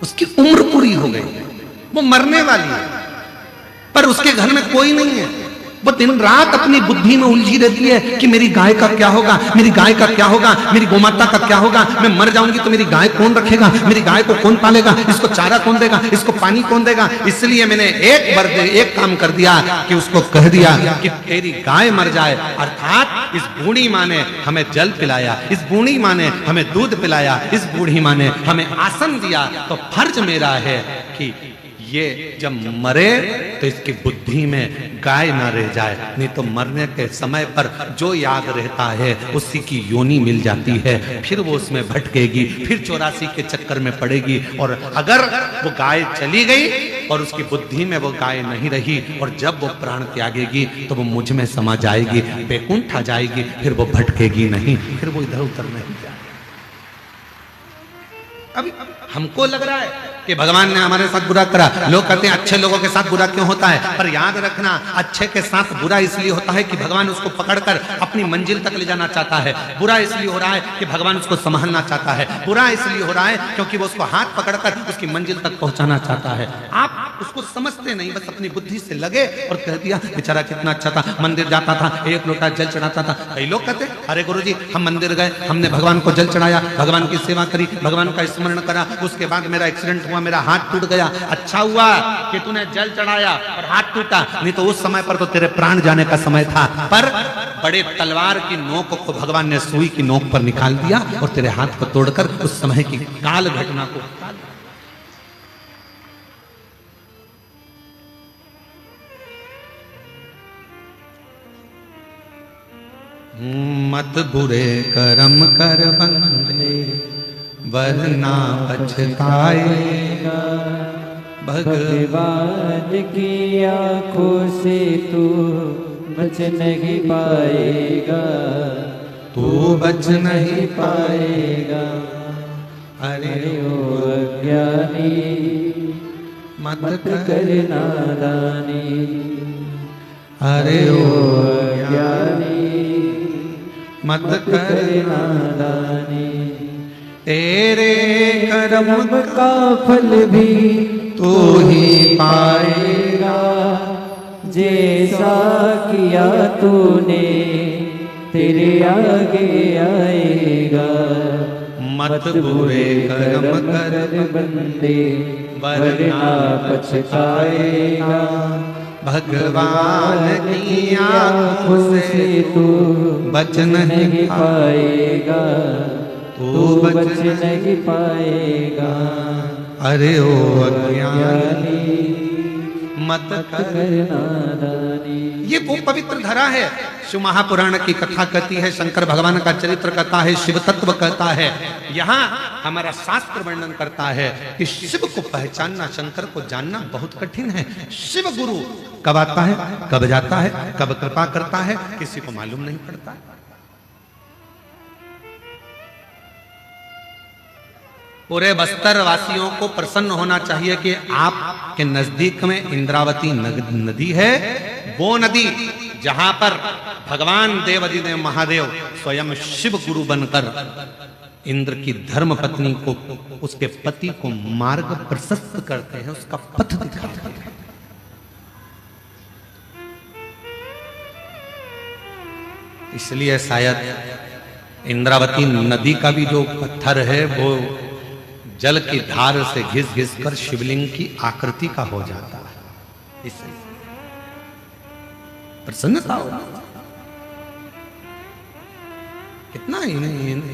उसकी उम्र पूरी हो गई, वो मरने वाली है, पर उसके घर में कोई नहीं है। वो दिन रात अपनी बुद्धि में उलझी रहती है कि मेरी गाय का क्या होगा, मेरी गाय का क्या होगा, मेरी गोमाता का क्या होगा, मैं मर जाऊंगी तो मेरी गाय कौन रखेगा, मेरी गाय को कौन पालेगा, इसको चारा कौन देगा, इसको पानी कौन देगा। इसलिए मैंने एक काम कर दिया कि उसको कह दिया कि तेरी गाय मर जाए। अर्थात इस बूढ़ी माँ ने हमें जल पिलाया, इस बूढ़ी माँ ने हमें दूध पिलाया, इस बूढ़ी माँ ने हमें आसन दिया, तो फर्ज मेरा है कि ये जब मरे तो इसकी बुद्धि में गाय ना रह जाए, नहीं तो मरने के समय पर जो याद रहता है उसी की योनि मिल जाती है, फिर वो उसमें भटकेगी, फिर 84 के चक्कर में पड़ेगी। और अगर वो गाय चली गई और उसकी बुद्धि में वो गाय नहीं रही और जब वो प्राण त्यागेगी तो वो मुझ में समा जाएगी, बैकुंठ आ जाएगी, फिर वो भटकेगी नहीं, फिर वो इधर उधर नहीं जाएगी। अभी हमको लग रहा है कि भगवान ने हमारे साथ बुरा करा, लोग कहते हैं अच्छे लोगों के साथ बुरा क्यों होता है, पर याद रखना अच्छे के साथ बुरा इसलिए होता है कि भगवान उसको पकड़कर अपनी मंजिल तक ले जाना चाहता है। बुरा इसलिए हो रहा है कि भगवान उसको संभालना चाहता है। बुरा इसलिए हो रहा है क्योंकि वो उसको हाथ पकड़कर उसकी मंजिल तक पहुंचाना चाहता है। आप उसको समझते नहीं, बस अपनी बुद्धि से लगे और कह दिया बेचारा कितना अच्छा था, मंदिर जाता था, एक लोटा जल चढ़ाता था। कई लोग कहते अरे गुरुजी हम मंदिर गए, हमने भगवान को जल चढ़ाया, भगवान की सेवा करी, भगवान का स्मरण करा, उसके बाद मेरा एक्सीडेंट हुआ, मेरा हाथ टूट गया। अच्छा हुआ कि तूने जल चढ़ाया और हाथ टूटा, नहीं तो उस समय पर तो तेरे प्राण जाने का समय था। पर बड़े तलवार की नोक को भगवान ने सुई की नोक पर निकाल दिया और तेरे हाथ को तोड़कर उस समय की काल घटना को मत बुरे कर्म कर बंदे वरना पछताएगा। भगवान की आंखों से तू बच नहीं पाएगा, तू बच नहीं पाएगा। अरे ओ अज्ञानी मत कर नादानी, अरे ओ अज्ञानी मत कर नादानी। तेरे कर्म का फल भी तू ही पाएगा, जैसा किया तूने तेरे आगे आएगा। मत बुरे कर्म कर बंदे वरना पछताएगा। भगवान की आंखों से तू बच नहीं पाएगा, तू बच नहीं पाएगा। अरे ओ अज्ञानी मत कर नादानी। ये वो पवित्र धरा है। शिव महापुराण की कथा कहती है, शंकर भगवान का चरित्र कहता है, शिव तत्व कहता है। यहाँ हमारा शास्त्र वर्णन करता है कि शिव को पहचानना, शंकर को जानना बहुत कठिन है। शिव गुरु कब आता है, कब जाता है, कब कृपा करता है, किसी को मालूम नहीं पड़ता। पूरे बस्तर वासियों को प्रसन्न होना चाहिए कि आपके नजदीक में इंद्रावती नदी है, वो नदी जहां पर भगवान देवाधिदेव महादेव स्वयं शिव गुरु बनकर इंद्र की धर्म पत्नी को, उसके पति को मार्ग प्रशस्त करते हैं, उसका पथ दिखाते हैं। इसलिए शायद इंद्रावती नदी का भी जो पत्थर है वो जल की धार से घिस घिस कर शिवलिंग की आकृति का हो जाता है। इससे प्रसन्नता हो। कितना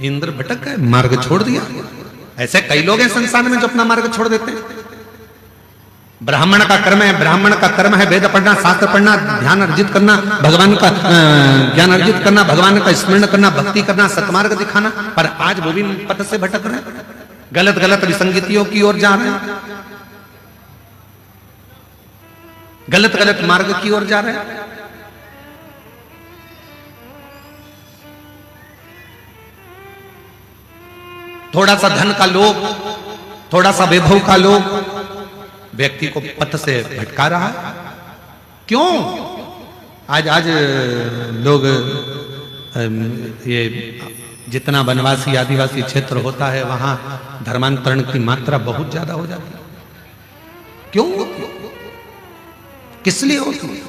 इंद्र भटक गए, मार्ग छोड़ दिया। ऐसे कई लोग हैं संसार में जो अपना मार्ग छोड़ देते हैं। ब्राह्मण का कर्म है, ब्राह्मण का कर्म है वेद पढ़ना, शास्त्र पढ़ना, ध्यान अर्जित करना, भगवान का ज्ञान अर्जित करना, भगवान का स्मरण करना, भक्ति करना, सत्मार्ग दिखाना। पर आज वो भी पथ से भटक रहे हैं, गलत गलत विसंगतियों की ओर जा रहे हैं, गलत गलत मार्ग की ओर जा रहे हैं। थोड़ा सा धन का लोभ, थोड़ा सा वैभव का लोभ व्यक्ति को पथ से भटका रहा है। क्यों? आज लोग ये जितना वनवासी आदिवासी क्षेत्र होता है वहां धर्मांतरण की मात्रा बहुत ज्यादा हो जाती है। क्यों? किस लिए होती है?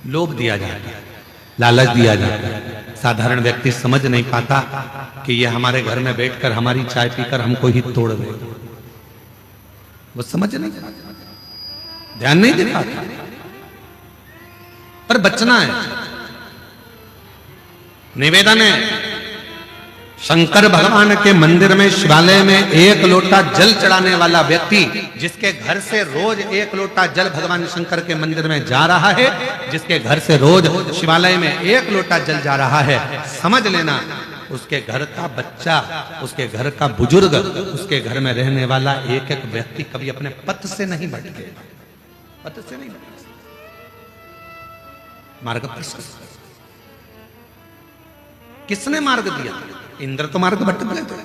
लोभ दिया जाता है, लालच दिया जाता है। साधारण व्यक्ति समझ नहीं पाता कि ये हमारे घर में बैठकर हमारी चाय पीकर हमको ही तोड़ दे। वो समझ नहीं पाता, ध्यान नहीं दे पाता। पर बचना है। निवेदन है शंकर भगवान के मंदिर में, शिवालय में एक लोटा जल चढ़ाने वाला व्यक्ति, जिसके घर से रोज एक लोटा जल भगवान शंकर के मंदिर में जा रहा है, जिसके घर से रोज शिवालय में एक लोटा जल जा रहा है, समझ लेना उसके घर का बच्चा, उसके घर का बुजुर्ग, उसके घर में रहने वाला एक एक व्यक्ति कभी अपने पथ से नहीं भटकेगा, पथ से नहीं भटकेगा, मार्ग प्रशस्त। किसने मार्ग दिया? इंद्र तो मार्ग भटक गए थे।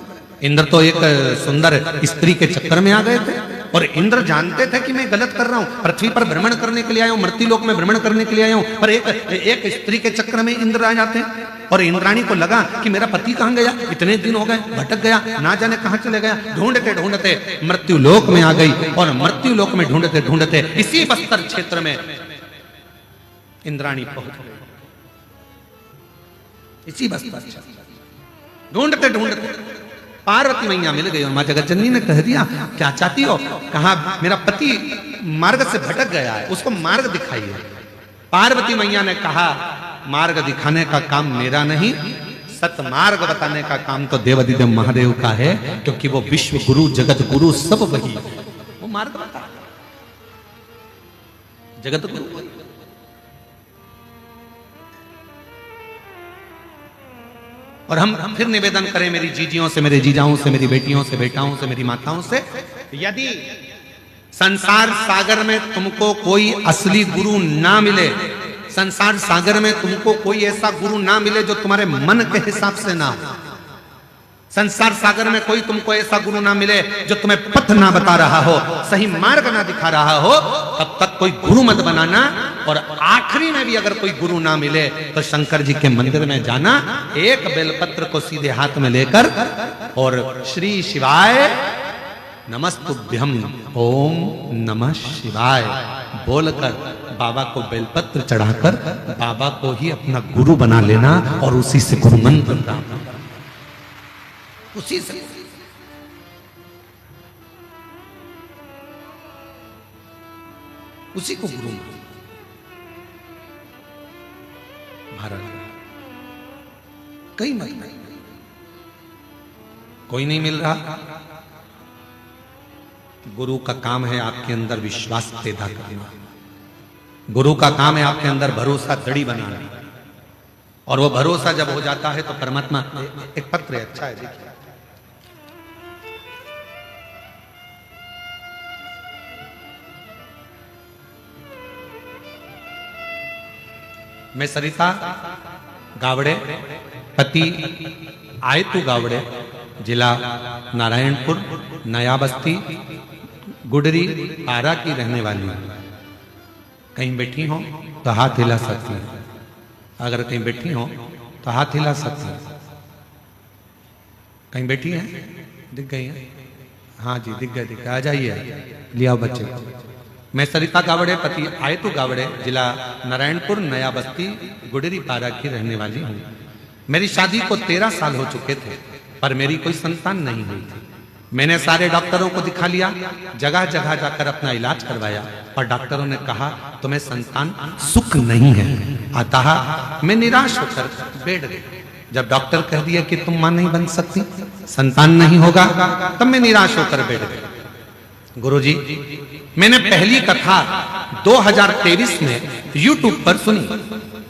इंद्र तो एक सुंदर स्त्री के चक्कर में आ गए थे, और इंद्र जानते थे कि मैं गलत कर रहा हूं, पृथ्वी पर भ्रमण करने के लिए आया हूं, मृत्युलोक में भ्रमण करने के लिए आया हूं, पर एक स्त्री के चक्कर में इंद्र आ जाते हैं। और इंद्राणी को लगा कि मेरा पति कहां गया, इतने दिन हो गए, भटक गया, ना जाने कहां चले गया। ढूंढते ढूंढते मृत्युलोक में आ गई, और मृत्युलोक में ढूंढते ढूंढते इसी बस्तर क्षेत्र में इंद्राणी पहुंच गई, इसी बस्तर ढूंढते ढूंढते पार्वती मैया मिल गई, और मां जगत जननी ने कह दिया क्या चाहती हो? कहा मेरा पति मार्ग से भटक गया है, उसको मार्ग दिखाइए। पार्वती मैया ने कहा मार्ग दिखाने का काम मेरा नहीं, सतमार्ग बताने का काम तो देवाधिदेव महादेव का है, क्योंकि वो विश्व गुरु, जगत गुरु सब वही, वो मार्ग बता, जगत गुरु। और हम फिर निवेदन करें मेरी जीजियों से, मेरे जीजाओं से, मेरी बेटियों से, बेटाओं से, मेरी माताओं से, यदि संसार सागर में तुमको कोई असली गुरु ना मिले, संसार सागर में तुमको कोई ऐसा गुरु ना मिले जो तुम्हारे मन के हिसाब से ना हो, संसार सागर में कोई तुमको ऐसा गुरु ना मिले जो तुम्हें पथ ना बता रहा हो, सही मार्ग ना दिखा रहा हो, तब तक कोई गुरु मत बनाना। और आखिरी में भी अगर कोई गुरु ना मिले तो शंकर जी के मंदिर में जाना, एक बेलपत्र को सीधे हाथ में लेकर और श्री शिवाय नमस्तुभ्यम ओम नमः शिवाय बोलकर बाबा को बेलपत्र चढ़ाकर बाबा को ही अपना गुरु बना लेना, और उसी से गुरु मंत्र प्राप्त करना, उसी से। उसी को गुरु भारत कई मत नहीं, कोई नहीं मिल रहा। गुरु का काम है आपके अंदर विश्वास पैदा करना, गुरु का काम है आपके अंदर भरोसा दड़ी बनाना, और वो भरोसा जब हो जाता है तो परमात्मा। एक पत्र है, अच्छा है, देखिए। मैं सरिता गावड़े, पति आयतु गावड़े, जिला नारायणपुर, नया बस्ती, गुडरी, पारा की रहने वाली हूं। कहीं बैठी हो तो हाथ हिला सकती है, अगर कहीं बैठी हो तो हाथ हिला सकती है। कहीं बैठी है, दिख गई है? हाँ जी, दिख गए, दिख गए, आ जाइए, लिया बच्चे को। मैं सरिता गावड़े, पति आयतु गावड़े, जिला नारायणपुर, नया बस्ती, गुडरी, पारा की रहने वाली हूँ। मेरी शादी को 13 साल हो चुके थे, पर मेरी कोई संतान नहीं हुई थी। मैंने सारे डॉक्टरों को दिखा लिया, जगह जगह जाकर अपना इलाज करवाया, और डॉक्टरों ने कहा तुम्हें संतान सुख नहीं है। अतः मैं निराश होकर बैठ गई। जब डॉक्टर कह दिया कि तुम मां नहीं बन सकती, संतान नहीं होगा, तब मैं निराश होकर बैठ गई। गुरुजी, मैंने पहली कथा 2023 में YouTube पर सुनी,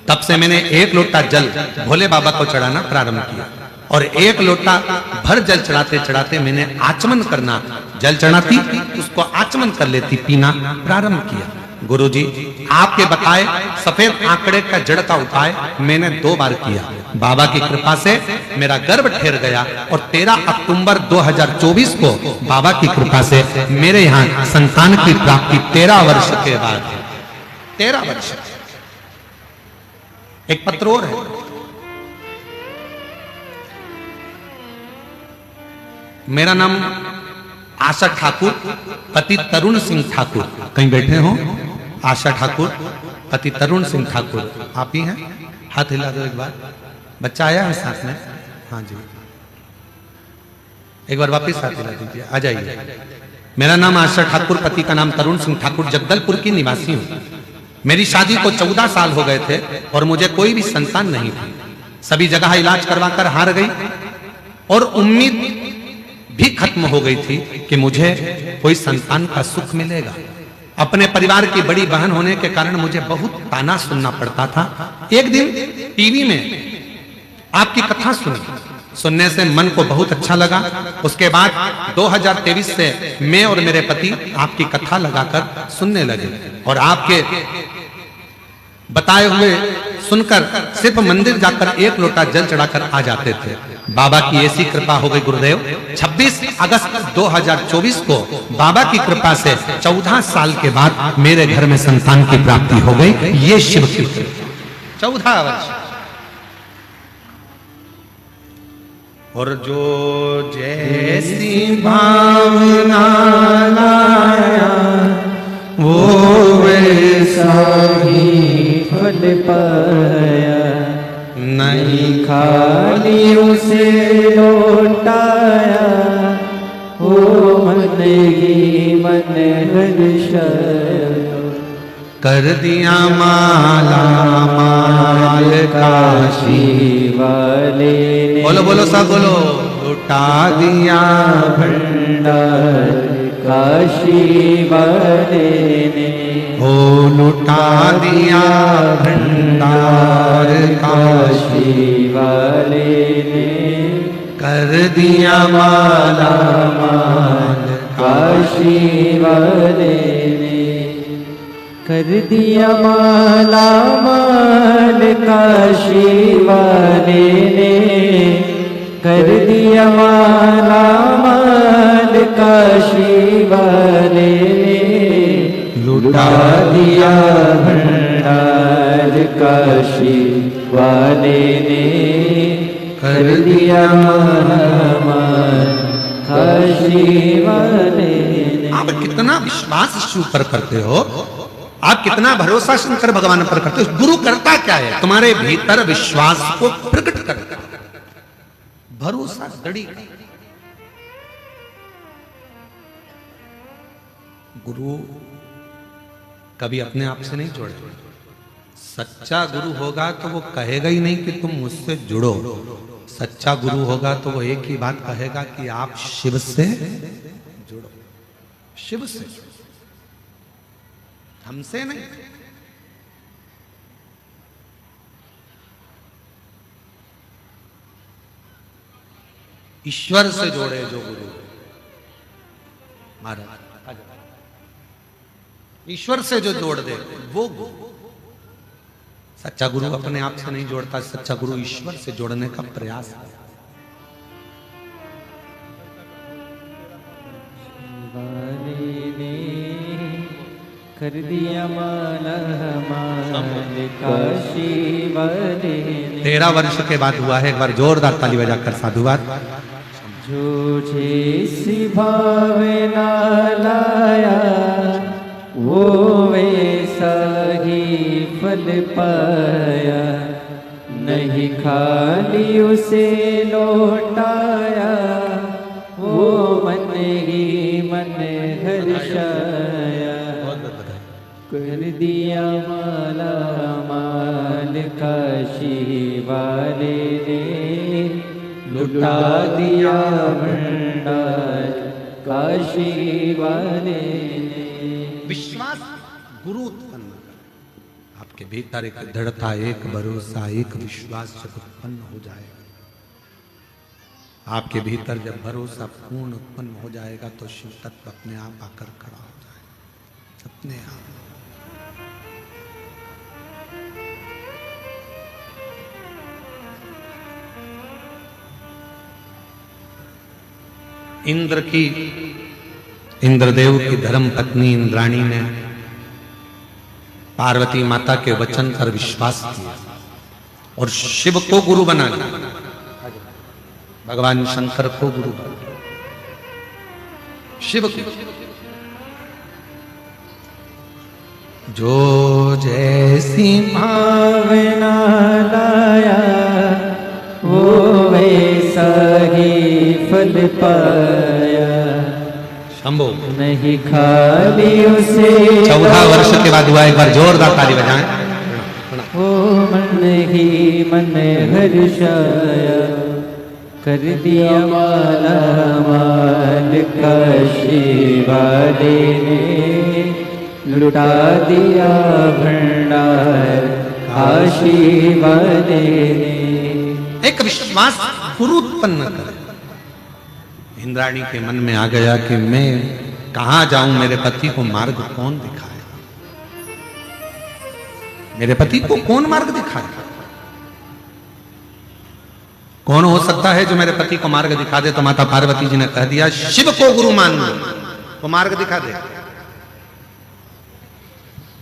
तब से मैंने 1 लोटा जल भोले बाबा को चढ़ाना प्रारंभ किया, और 1 लोटा भर जल चढ़ाते चढ़ाते मैंने आचमन करना, जल चढ़ाती उसको आचमन कर लेती, पीना प्रारंभ किया। गुरुजी, आपके बताए सफेद आंकड़े का जड़ का उपाय मैंने 2 बार किया। बाबा की कृपा से मेरा गर्भ ठहर गया, और 13 अक्टूबर 2024 को बाबा की कृपा से मेरे यहाँ संतान की प्राप्ति 13 वर्ष के बाद है। 13 वर्ष। एक पत्र और है, मेरा नाम आशा ठाकुर, पति तरुण सिंह ठाकुर। कहीं बैठे हो? आशा ठाकुर, पति तरुण सिंह ठाकुर। आप ही हैं? हाथ हिला दो एक बार। बच्चा आया है साथ में? हाँ जी, एक बार वापस हाथ हिला दीजिए, आ जाइए। मेरा नाम आशा ठाकुर, पति का नाम तरुण सिंह ठाकुर, जगदलपुर की निवासी हूँ। मेरी शादी को 14 साल हो गए थे, और मुझे कोई भी संतान नहीं थी। सभी जगह इलाज करवाकर हार गई। और उम्मीद भी खत्म हो गई थी कि मुझे कोई संतान का सुख मिलेगा। अपने परिवार की बड़ी बहन होने के कारण मुझे बहुत ताना सुनना पड़ता था। एक दिन टीवी में आपकी कथा सुनने से मन को बहुत अच्छा लगा। उसके बाद 2023 से मैं और मेरे पति आपकी कथा लगाकर सुनने लगे और आपके बताए हुए सुनकर सिर्फ मंदिर जाकर एक लोटा जल चढ़ाकर आ जाते थे। बाबा की ऐसी कृपा हो गई गुरुदेव, 26 अगस्त 2024 को बाबा की कृपा से 14 साल के बाद मेरे घर में संतान की प्राप्ति हो गई। ये शिव की 14 वर्ष। और जो जैसी भावना लाया वो वैसा ही फल पाया, नहीं खाली उसे लौटाया, ओ मन ही मन हर्षाया। कर दिया माला माल काशी वाले ने, बोलो बोलो सब बोलो, लुटा दिया भंडार काशी वाले ने, हो लुटा दिया भंडार काशी वाले ने, कर दिया माला माल काशी वाले ने, कर दिया माला माल काशी वाले ने, कर दिया माला माल काशी वाले ने, लुटा दिया भंडार काशी वाले ने, कर दिया माला माल काशी वाले ने। आप कितना विश्वास शिव पर करते हो, आप कितना भरोसा शंकर भगवान पर करते हो। गुरु करता क्या है, तुम्हारे भीतर विश्वास को प्रकट करता है, भरोसा दृढ़। गुरु कभी अपने आप से नहीं जोड़े। सच्चा गुरु होगा तो वो कहेगा ही नहीं कि तुम मुझसे जुड़ो। सच्चा गुरु होगा तो वो एक ही बात कहेगा कि आप शिव से जुड़ो, शिव से, हमसे नहीं। ईश्वर से जोड़े जो गुरु महाराज, ईश्वर से जो जोड़ दे वो गुरु। सच्चा गुरु अपने आप से नहीं जोड़ता, सच्चा गुरु ईश्वर से जोड़ने का प्रयास है। कर दिया माला माल काशी वाले ने। 13 वर्ष के बाद हुआ है। एक बार जोरदार ताली बजाकर साधुवाद। जो जैसी भावना लाया वो वैसा ही फल पाया, नहीं खाली उसे लौटाया, वो मन ही मन हर्षाया। कर दिया माला माल काशी वाले ने, लुटा दिया भंडार काशी वाले ने। विश्वास गुरु उत्पन्न कर, आपके भीतर एक दृढ़ता, एक भरोसा, एक विश्वास जब उत्पन्न हो जाएगा, आपके भीतर जब भरोसा पूर्ण उत्पन्न हो जाएगा तो शिव तत्व अपने आप आकर खड़ा हो जाएगा, अपने आप। इंद्रदेव की धर्म पत्नी इंद्राणी ने पार्वती माता के वचन पर विश्वास किया और शिव को गुरु बना लिया, भगवान शंकर को गुरु बना लिया, शिव को। जो जैसी भावना लाया वो वैसा ही फल पाया, शंभो। नहीं खाली उसे 14 वर्ष के बाद हुआ। एक बार जोरदार ताली बजाएं। वो मन ही मन हर्षाया। कर दिया माला माल का शिवाले ने, लुटा दिया भंडार काशी वाले ने। एक विश्वास गुरु उत्पन्न कर। इंद्राणी के मन में आ गया कि मैं कहां जाऊं, मेरे पति को मार्ग कौन दिखाएगा, मेरे पति को कौन मार्ग दिखाएगा। कौन हो सकता है जो मेरे पति को मार्ग दिखा दे। तो माता पार्वती जी ने कह दिया शिव को गुरु मान लो, वो मार्ग दिखा दे।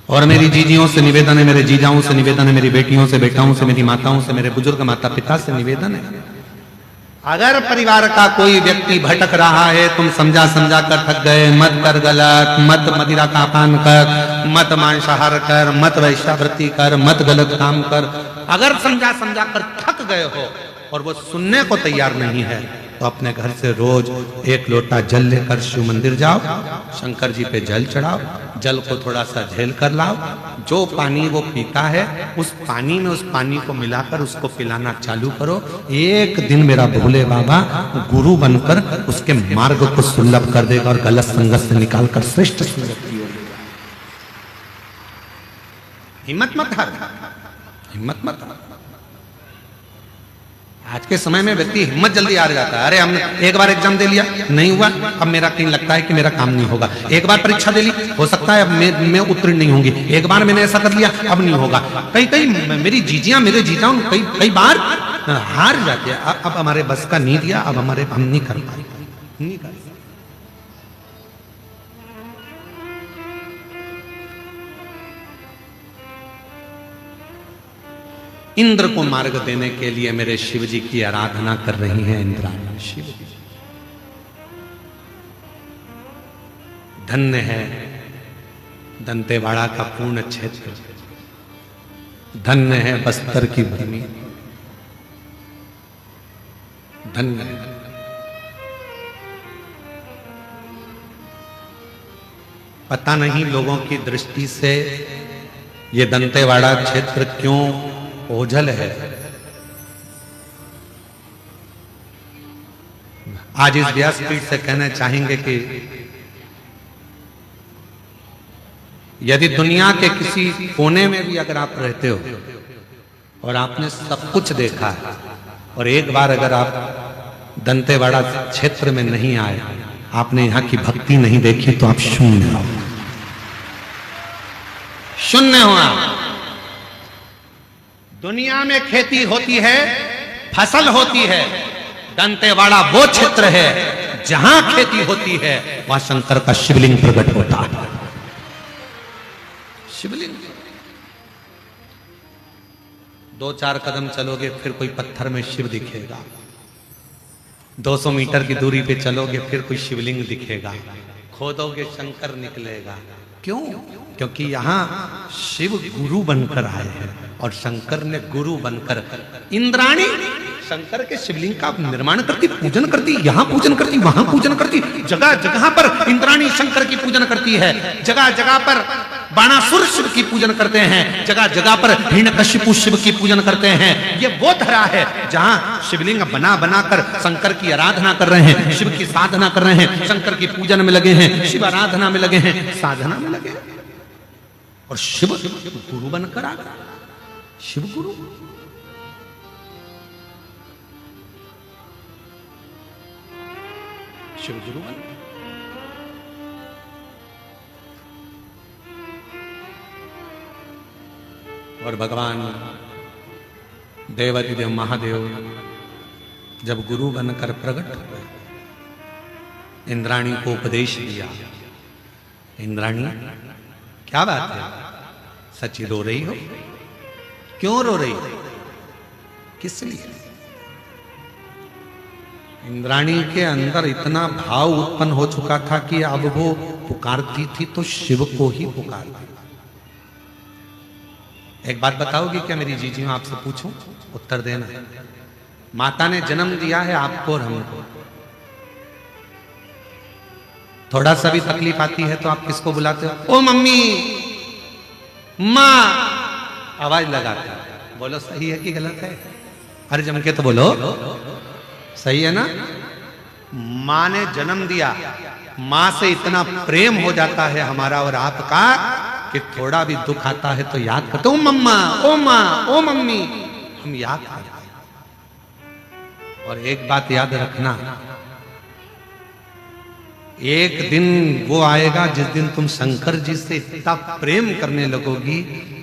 और मेरी जीजियों से निवेदन है, मेरे जीजाओं से निवेदन है, मेरी बेटियों से, बेटाओं से, मेरी माताओं से, मेरे बुजुर्ग माता पिता से निवेदन है, अगर परिवार का कोई व्यक्ति भटक रहा है, तुम समझा समझा कर थक गए, मत कर गलत, मत मदिरा का पान कर, मत मांसाहार कर, मत वैश्यावृत्ति कर, मत गलत काम कर, अगर समझा समझा कर थक गए हो और वो सुनने को तैयार नहीं है, तो अपने घर से रोज एक लोटा जल लेकर शिव मंदिर जाओ, शंकर जी पे जल चढ़ाओ, जल को थोड़ा सा झेल कर लाओ, जो पानी वो पीता है उस पानी में उस पानी को मिलाकर उसको पिलाना चालू करो। एक दिन मेरा भोले बाबा गुरु बनकर उसके मार्ग को सुलभ कर देगा और गलत संगत से निकालकर श्रेष्ठ संगत की ओर। हिम्मत मत हार, हिम्मत मत हार। आज के समय में व्यक्ति हिम्मत जल्दी हार जाता है। अरे हमने एक बार एग्जाम दे लिया, नहीं हुआ, अब मेरा कहीं लगता है कि मेरा काम नहीं होगा। एक बार परीक्षा दे ली, हो सकता है अब मैं उत्तीर्ण नहीं होंगी। एक बार मैंने ऐसा कर लिया, अब नहीं होगा। कई मेरी जीजियां, मेरे जीजाओं कई बार हार जाते हैं। अब हमारे बस का नहीं दिया, अब हम नहीं कर पाए, नहीं कर। इंद्र को मार्ग देने के लिए मेरे शिव जी की आराधना कर रही हैं इंद्राणी। शिव जी धन्य है दंतेवाड़ा का पूर्ण क्षेत्र, धन्य है बस्तर की भूमि, धन्य है। पता नहीं लोगों की दृष्टि से ये दंतेवाड़ा क्षेत्र क्यों ओझल है। आज इस व्यासपीठ से कहना चाहेंगे कि यदि दुनिया के किसी कोने में भी अगर आप रहते हो और आपने सब कुछ देखा है और एक बार अगर आप दंतेवाड़ा क्षेत्र में नहीं आए, आपने यहां की भक्ति नहीं देखी, तो आप शून्य हो, शून्य हो आप। दुनिया में खेती होती है, फसल होती है, दंतेवाड़ा वो क्षेत्र है जहां खेती होती है, वहां शंकर का शिवलिंग प्रकट होता है। शिवलिंग 2-4 कदम चलोगे फिर कोई पत्थर में शिव दिखेगा, 200 मीटर की दूरी पे चलोगे फिर कोई शिवलिंग दिखेगा, खोदोगे शंकर निकलेगा। क्यों? क्योंकि यहां शिव गुरु बनकर आए हैं और शंकर ने गुरु बनकर। इंद्राणी शंकर के शिवलिंग का निर्माण करती, पूजन करती, यहां पूजन करती, वहां पूजन करती, जगह जगह पर इंद्राणी शंकर की पूजन करती है। जगह जगह पर बाणासुर शिव की पूजन करते हैं, जगह जगह पर हिरण्यकशिपु शिव की पूजन करते हैं। ये वो धरा है जहां शिवलिंग बना बनाकर शंकर की आराधना कर रहे हैं, शिव की साधना कर रहे हैं, शंकर की पूजन में लगे हैं, शिव आराधना में लगे हैं, साधना में लगे हैं। और शिव गुरु बनकर आ गया, शिव गुरु। शिव गुरु बन। और भगवान देवाधिदेव महादेव जब गुरु बनकर प्रकट हुए, इंद्राणी को उपदेश दिया। इंद्राणी क्या बात है, सच्ची रो रही हो? क्यों रो रही हो? किस लिए? इंद्राणी के अंदर इतना भाव उत्पन्न हो चुका था कि अब वो पुकारती थी तो शिव को ही पुकारती। एक बात बताओगी क्या मेरी जीजियों? आपसे पूछूं, उत्तर देना। माता ने जन्म दिया है आपको और हमको, थोड़ा सा भी तकलीफ आती है तो आप किसको बुलाते हो? ओ मम्मी, माँ, आवाज लगाते हो। बोलो सही है कि गलत है? अरे जम के तो बोलो, सही है ना? माँ ने जन्म दिया, माँ से इतना प्रेम हो जाता है हमारा और आपका कि थोड़ा भी दुख आता है तो याद करते, ओ मम्मा, ओ माँ, ओ मम्मी, हम याद करते हैं। और एक बात याद रखना, एक दिन वो आएगा जिस दिन तुम शंकर जी से इतना प्रेम करने लगोगी,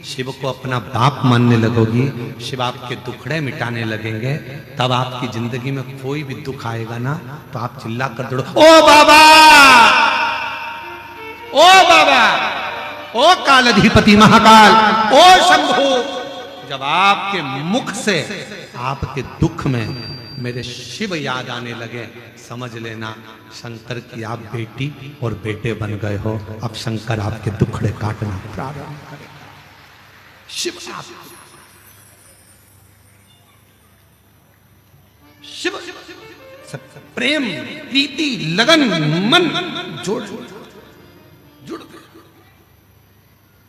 शिव को अपना बाप मानने लगोगी, शिव आपके दुखड़े मिटाने लगेंगे, तब आपकी जिंदगी में कोई भी दुख आएगा ना तो आप चिल्ला कर दौड़ो, ओ बाबा, ओ बाबा, ओ कालाधिपति महाकाल, ओ शंभू। जब आपके मुख से आपके दुख में मेरे शिव याद आने लगे, समझ लेना शंकर की आप बेटी और बेटे बन गए हो। अब शंकर आपके दुखड़े काटना प्रारंभ करें। शिव शिव प्रेम, प्रीति, लगन, मन जोड़ जुड़।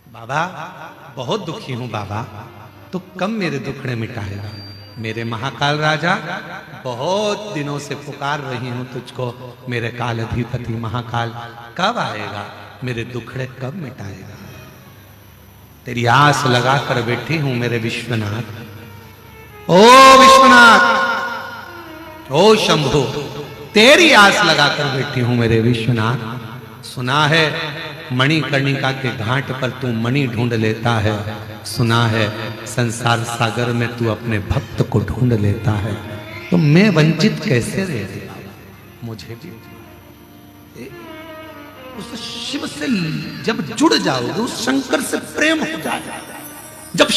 बाबा बहुत दुखी हूं बाबा, तो कब मेरे दुखड़े मिटाएगा? मेरे महाकाल राजा, बहुत दिनों से पुकार रही हूं तुझको, मेरे काल अधिपति महाकाल, कब आएगा? मेरे दुखड़े कब मिटाएगा? तेरी आस लगाकर बैठी हूं मेरे विश्वनाथ। ओ विश्वनाथ, ओ शंभु, तेरी आस लगाकर बैठी हूं मेरे विश्वनाथ। सुना है मणिकर्णिका के घाट पर तू मणि ढूंढ लेता है, सुना है संसार सागर में तू अपने भक्त को ढूंढ लेता है, तो मैं वंचित कैसे रह गया? मुझे भी उस शिव से जब जुड़ जाओगे, उस शंकर से प्रेम हो जाएगा। जब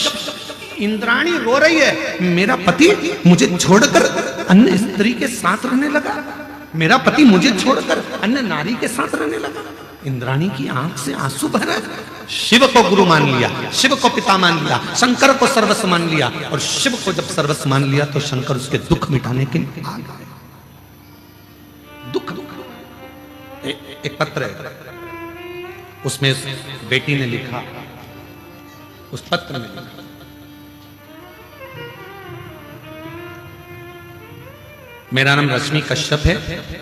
इंद्राणी रो रही है, मेरा पति मुझे छोड़कर अन्य स्त्री के साथ रहने लगा, मेरा पति मुझे छोड़कर अन्य नारी के साथ रहने लगा, इंद्राणी की आंख से आंसू बह रहे। शिव को गुरु मान लिया, शिव को पिता मान लिया, शंकर को सर्वस्व मान लिया, और शिव को जब सर्वस्व मान लिया तो शंकर उसके दुख मिटाने के लिए आ गए। दुख एक पत्र है, उसमें उस बेटी ने लिखा, उस पत्र में लिखा, मेरा नाम रश्मि कश्यप है,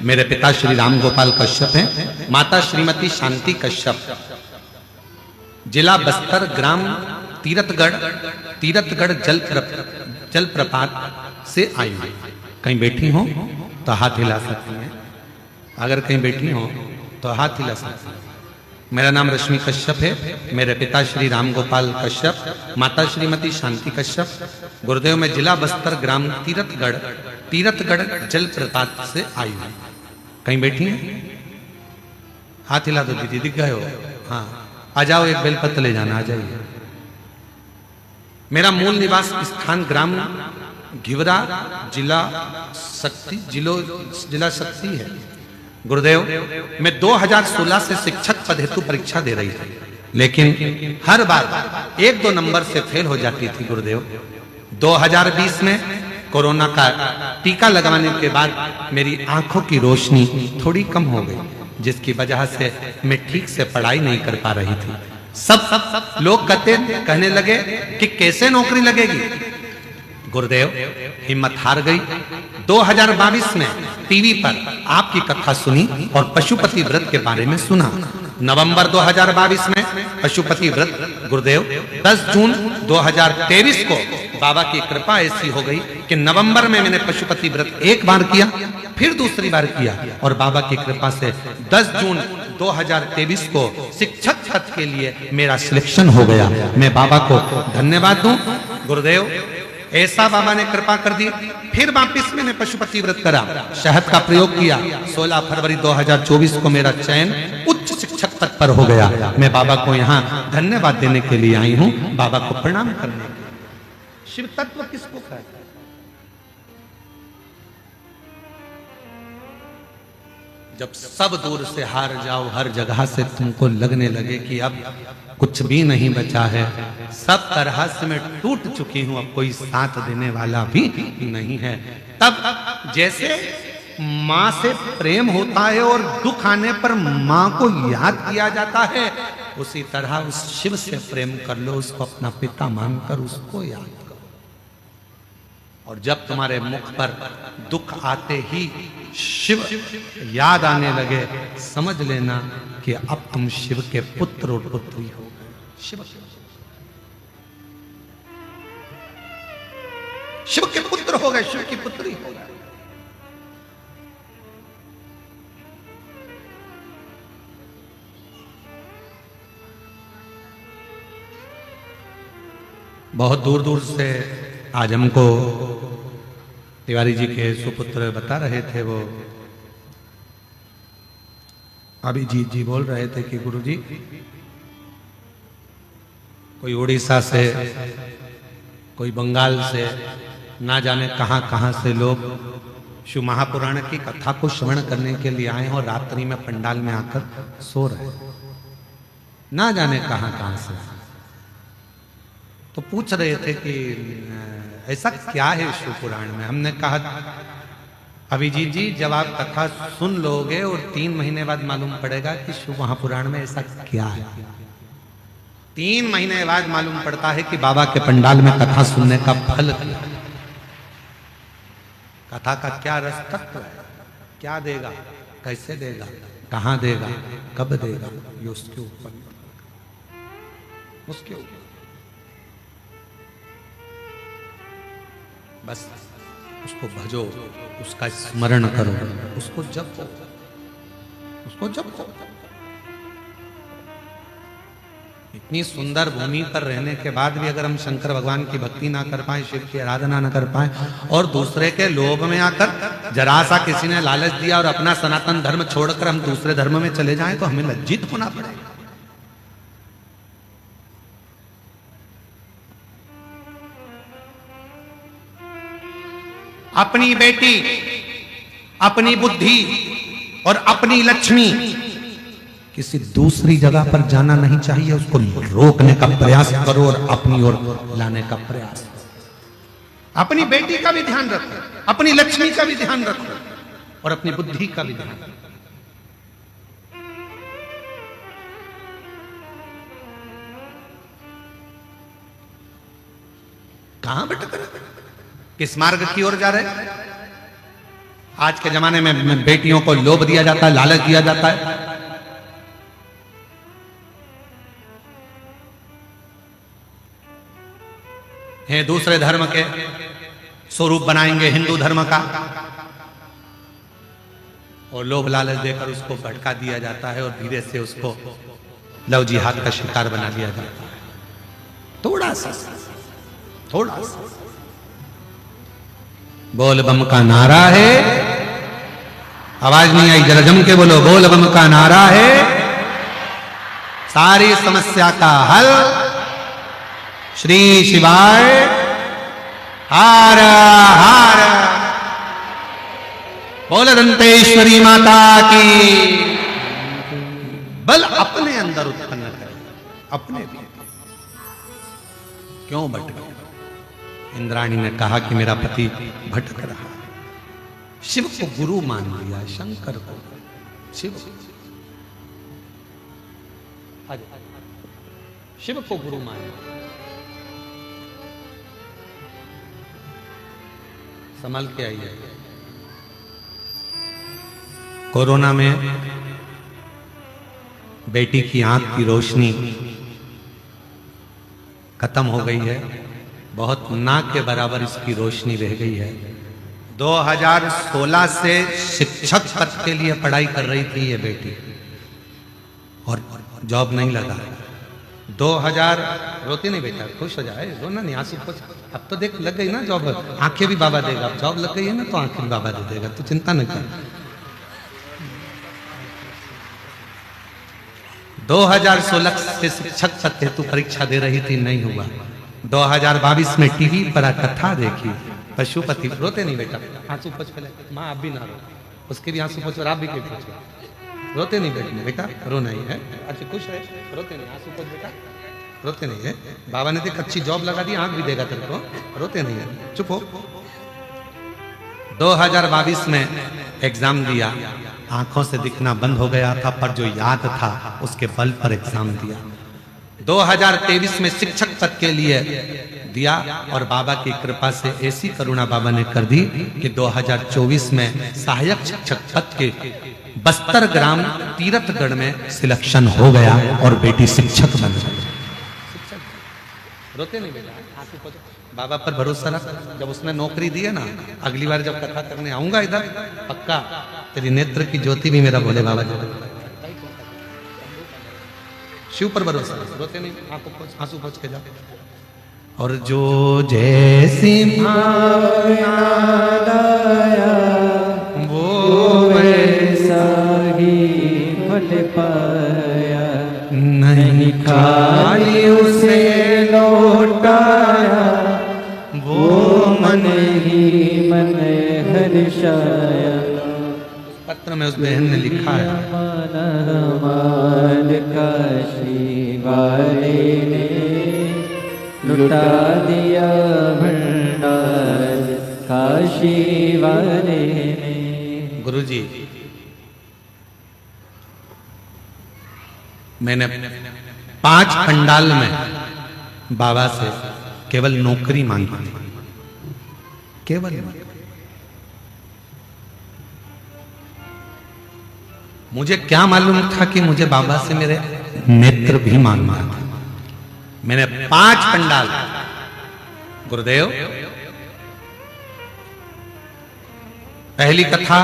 मेरे पिता श्री राम गोपाल कश्यप हैं, माता श्रीमती शांति कश्यप, जिला बस्तर, ग्राम तीरथगढ़ जलप्रपात से आई हूं। कहीं बैठी हो तो हाथ हिला सकती हैं, अगर कहीं बैठी हो तो हाथ हिला सकती हैं। मेरा नाम रश्मि कश्यप है, मेरे पिता श्री राम गोपाल कश्यप, माता श्रीमती शांति कश्यप, गुरुदेव में जिला बस्तर, ग्राम तीरथगढ़ जलप्रपात से आई हूं। कहीं बैठी हैं? हाथ हिला दो दीदी, दिख गए हो? हाँ, आ जाओ, एक बेलपत्र ले जाना, आ जाइए। मेरा मूल निवास स्थान ग्राम घिवरा, जिला शक्ति है। गुरुदेव, मैं 2016 से शिक्षक पद हेतु परीक्षा दे रही थी, लेकिन हर बार 1-2 नंबर से फेल हो जाती थी। गुरुदेव, 2020 में कोरोना का टीका लगवाने के बाद मेरी आंखों की रोशनी थोड़ी कम हो गई, जिसकी वजह से मैं ठीक से पढ़ाई नहीं कर पा रही थी। सब लोग कहने लगे कि कैसे नौकरी लगेगी। गुरुदेव, हिम्मत हार गई। 2022 में टीवी पर आपकी कथा सुनी और पशुपति व्रत के बारे में सुना। नवंबर 2022 में पशुपति व्रत, गुरुदेव 10 जून 2023 को बाबा की कृपा ऐसी हो गई कि नवंबर में मैंने पशुपति व्रत एक बार किया, फिर दूसरी बार किया, और बाबा की कृपा से 10 जून 2023 को शिक्षक पद के लिए मेरा सिलेक्शन हो गया। मैं बाबा को धन्यवाद दूं। गुरुदेव, ऐसा बाबा ने कृपा कर दी। फिर वापिस मैंने पशुपति व्रत करा, शहद का प्रयोग किया। 16 फरवरी 2024 को मेरा चयन उच्च शिक्षक पद पर हो गया। मैं बाबा को यहाँ धन्यवाद देने के लिए आई हूँ, बाबा को प्रणाम करने के लिए। शिव तत्व किसको कहते हैं? जब सब दूर से हार जाओ, हर जगह से तुमको लगने लगे कि अब कुछ भी नहीं बचा है, सब तरह से मैं टूट चुकी हूं, अब कोई साथ देने वाला भी नहीं है, तब जैसे माँ से प्रेम होता है और दुख आने पर माँ को याद किया जाता है, उसी तरह उस शिव से प्रेम कर लो, उसको अपना पिता मानकर उसको याद करो। और जब तुम्हारे मुख पर दुख आते ही शिव याद आने लगे, समझ लेना कि अब तुम शिव के पुत्र और पुत्री हो गए। शिव के पुत्र हो गए, शिव की पुत्री हो गए। बहुत दूर दूर से आज हमको तिवारी जी के सुपुत्र बता रहे थे, वो अभिजीत जी बोल रहे थे कि गुरुजी कोई उड़ीसा से, कोई बंगाल से, ना जाने कहां कहां से लोग शिव महापुराण की कथा को श्रवण करने के लिए आए और रात्रि में पंडाल में आकर सो रहे, ना जाने कहां कहां से। तो पूछ रहे थे कि ऐसा क्या है शिव पुराण में। हमने कहा अभिजीत जी जब आप कथा सुन लोगे और 3 महीने बाद मालूम पड़ेगा कि शिव महापुराण में ऐसा क्या है। 3 महीने बाद मालूम पड़ता है कि बाबा के पंडाल में कथा सुनने का फल क्या है, कथा का क्या रस तत्व है, क्या देगा, कैसे देगा, कहां देगा, कब देगा, ये उसके ऊपर, उसके ऊपर बस उसको भजो, उसका स्मरण करो, उसको जपो, उसको जपो। इतनी सुंदर भूमि पर रहने के बाद भी अगर हम शंकर भगवान की भक्ति ना कर पाए, शिव की आराधना ना कर पाए और दूसरे के लोभ में आकर जरा सा किसी ने लालच दिया और अपना सनातन धर्म छोड़कर हम दूसरे धर्म में चले जाएं तो हमें लज्जित होना पड़ेगा। अपनी बेटी, अपनी बुद्धि और अपनी लक्ष्मी किसी दूसरी जगह पर जाना नहीं चाहिए, उसको रोकने का प्रयास करो और अपनी ओर लाने का प्रयास। अपनी बेटी का भी ध्यान रखो, अपनी लक्ष्मी का भी ध्यान रखो और अपनी बुद्धि का भी ध्यान रखो। कहां भटक रहे, किस मार्ग की ओर जा रहे। आज के जमाने में बेटियों को लोभ दिया जाता है, लालच दिया जाता है। है दूसरे धर्म के स्वरूप बनाएंगे हिंदू धर्म का और लोभ लालच देकर उसको भटका दिया जाता है और धीरे से उसको लव जिहाद का शिकार बना दिया जाता है। थोड़ा सा बोल बम का नारा है, आवाज नहीं आई, जरा जम के बोलो, बोल बम का नारा है, सारी समस्या का हल श्री शिवाय हार हार। बोल दंतेश्वरी माता की। बल अपने अंदर उत्पन्न करें, अपने भी क्यों भटके। इंद्राणी ने कहा कि मेरा पति भटक रहा है, शिव को गुरु मान लिया, शंकर को, शिव को गुरु मान लिया। संभल के आइए। कोरोना में बेटी की आंख की रोशनी खत्म हो गई है, बहुत ना के बराबर इसकी रोशनी रह गई है। 2016 से शिक्षक पद के लिए पढ़ाई कर रही थी ये बेटी और जॉब नहीं लगा। 2000 रोती नहीं बेटा, खुश हो जाए, रोना नहीं, आंसू कुछ। अब तो देख लग गई ना जॉब, आंखें भी बाबा देगा। अब जॉब लग गई है ना तो आंखें भी बाबा दे देगा, तो चिंता नहीं कर। 2016 से शिक्षक पद हेतु परीक्षा दे रही थी, नहीं हुआ। 2022 में टीवी पर कथा देखी, पशुपति। रोते नहीं बेटा, आंसू पोंछ पहले, माँ आप भी ना रो, उसके भी आंसू पोंछो और आप भी क्यों पोंछो। रोते नहीं बेटा, बेटा रो नहीं है, अच्छा खुश है, रोते नहीं, आंसू पोंछ बेटा, रोते नहीं है। बाबा ने एक अच्छी जॉब लगा दी, आंख भी देगा तेरे को, रोते नहीं है, चुप हो। 2022 में एग्जाम दिया, आंखों से दिखना बंद हो गया था, पर जो याद था उसके बल पर एग्जाम दिया। 2023 में शिक्षक पद के लिए दिया और बाबा की कृपा से ऐसी करुणा बाबा ने कर दी कि 2024 में सहायक शिक्षक पद के बस्तर ग्राम तीरथगढ़ में सिलेक्शन हो गया और बेटी शिक्षक बन गई। रोते नहीं बेटा, बाबा पर भरोसा रख। जब उसने नौकरी दी है ना, अगली बार जब कथा करने आऊंगा इधर, पक्का तेरी नेत्र की ज्योति भी मेरा बोले बाबा जी। शिव पर भरोसा, रोते नहीं, आंसू पोंछ के जाओ। और जो जैसी भावना लाया वो वैसा ही फल पाया, नहीं खाली उसे लौटाया, वो मन ही मन हर्षाया। पत्र में उस बहन ने लिखा है, माल काशी वाले ने लुटा दिया भंडार काशी वाले ने। गुरुजी मैंने 5 पंडाल में बाबा से केवल नौकरी मांगी थी, केवल। मुझे क्या मालूम था कि मुझे बाबा से मेरे नेत्र भी मांगना था। मैंने 5 पंडाल, गुरुदेव पहली कथा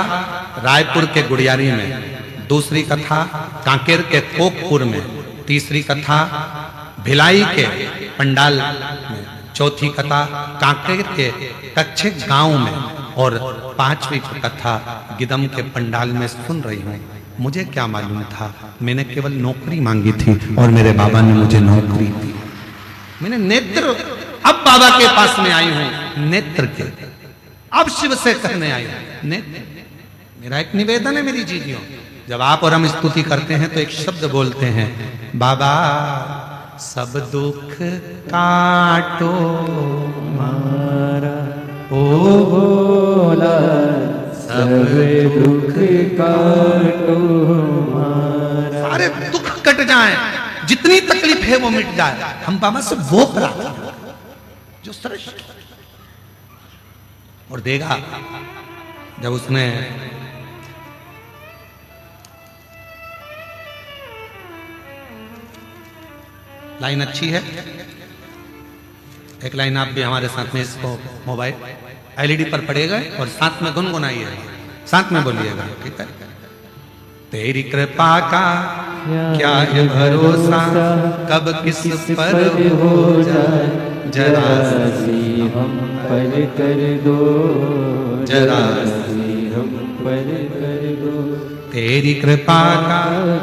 रायपुर के गुड़ियारी में, दूसरी कथा कांकेर के कोकपुर में, तीसरी कथा भिलाई के पंडाल में, चौथी कथा कांकेर के कच्चे गांव में और 5वीं कथा गिदम के पंडाल में सुन रही हूं। मुझे क्या मालूम था, मैंने केवल नौकरी मांगी थी और मेरे बाबा ने मुझे नौकरी दी। मैंने नेत्र, अब बाबा के पास में आई हूं नेत्र के, अब शिव से कहने आई हूं नेत्र। मेरा एक निवेदन है मेरी जीजियों, जब आप और हम स्तुति करते हैं तो एक शब्द बोलते हैं, बाबा सब दुख काटो मारा, ओ भोला सब दुख काटो मारा। सारे दुख कट जाएं, जितनी तकलीफ है वो मिट जाए। हम बाबा से वो प्रार्थना जो श्रेष्ठ और देगा। जब उसने लाइन अच्छी है, एक लाइन आप भी हमारे साथ में इसको मोबाइल एलईडी पर पड़ेगा और साथ में गुनगुनाइएगा, साथ में बोलिएगा, ठीक है। तेरी कृपा का क्या है भरोसा, कब किस पर हो जाए, जरा सी हम पर कर दो, जरा सी हम पर कर दो। तेरी कृपा का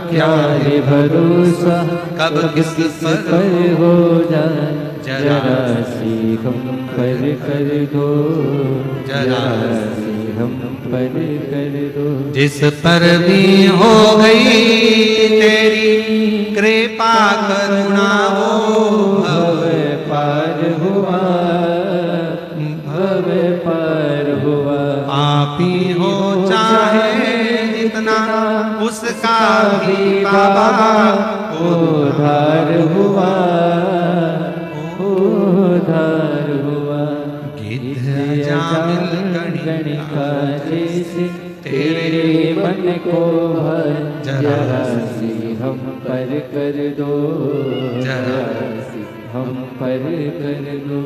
क्या है भरोसा, कब किस पर हो जाए, जरा सी हम पर कर दो, जरा सी हम पर कर दो। जिस पर भी हो गई तेरी कृपा करुणा वो भव पार हुआ, भव पार हुआ। आप ही हो चाहे जितना उसका भी बाबा उधार हुआ, उधार हुआ। गिद्ध जामिल गणिका जैसे तेरे मन को भर, जरा सी हम पर कर दो, जरा सी हम पर कर दो।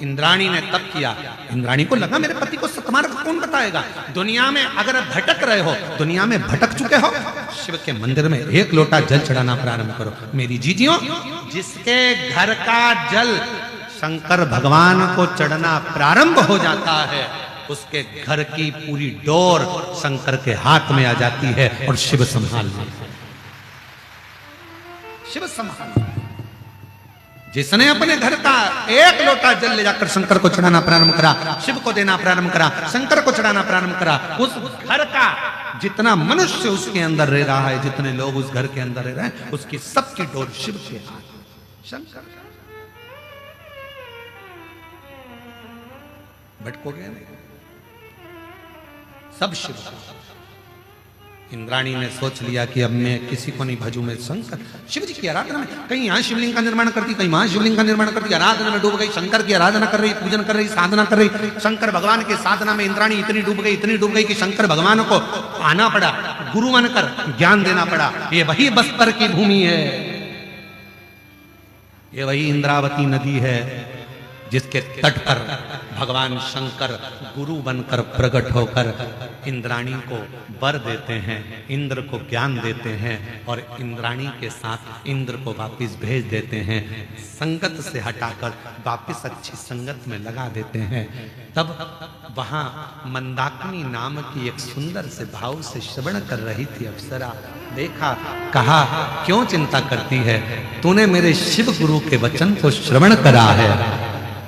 इंद्राणी ने तब किया, इंद्राणी को लगा मेरे पति को सतमार्ग कौन बताएगा। दुनिया में अगर भटक रहे हो, दुनिया में भटक चुके हो, शिव के मंदिर में 1 लोटा जल चढ़ाना प्रारंभ करो। मेरी जीजियों, जिसके घर का जल शंकर भगवान को चढ़ना प्रारंभ हो जाता है, उसके घर की पूरी डोर शंकर के हाथ में आ जाती है और शिव संभाल लेते हैं। शिव संभाल। जिसने अपने घर का 1 लोटा जल ले जाकर शंकर को चढ़ाना प्रारंभ करा, शिव को देना प्रारंभ करा, शंकर को चढ़ाना प्रारंभ करा, उस घर का जितना मनुष्य उसके अंदर रह रहा है, जितने लोग उस घर के अंदर रह रहे हैं, उसकी सबकी डोर शिव के हाथ। शंकर भटकोगे नहीं, सब शिव। इंद्राणी ने सोच लिया कि अब मैं किसी को नहीं भजूं, मैं शंकर शिव जी की आराधना में, कहीं यहाँ शिवलिंग का निर्माण करती, कहीं वहां शिवलिंग का निर्माण करती, आराधना में डूब गई, शंकर की आराधना कर रही, पूजन कर रही, साधना कर रही। शंकर भगवान की साधना में इंद्राणी इतनी डूब गई कि शंकर भगवान को आना पड़ा, गुरु बनकर ज्ञान देना पड़ा। ये वही बस्तर की भूमि है, ये वही इंद्रावती नदी है जिसके तट पर भगवान शंकर गुरु बनकर प्रकट होकर इंद्राणी को वर देते हैं, इंद्र को ज्ञान देते हैं और इंद्राणी के साथ इंद्र को वापस भेज देते हैं, संगत से हटाकर वापस अच्छी संगत में लगा देते हैं। तब वहां मंदाकिनी नाम की एक सुंदर से भाव से श्रवण कर रही थी अप्सरा, देखा, कहा, क्यों चिंता करती है, तूने मेरे शिव गुरु के वचन को श्रवण करा है,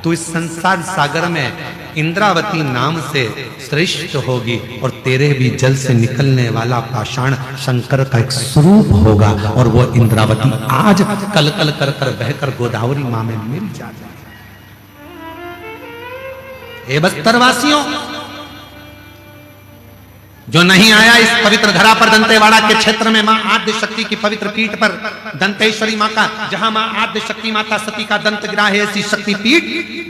तू इस संसार सागर में इंद्रावती नाम से श्रेष्ठ होगी और तेरे भी जल से निकलने वाला पाषाण शंकर का एक स्वरूप होगा और वो इंद्रावती आज कल कल कर कर बहकर गोदावरी मां में मिल जाएगी। हे बस्तरवासियों, जो नहीं आया इस पवित्र धरा पर दंतेवाड़ा के क्षेत्र में मां आद्य शक्ति की पवित्र पीठ पर, दंतेश्वरी मां का, जहां मां आद्य शक्ति माता सती का दंत गिरा है, ऐसी शक्ति पीठ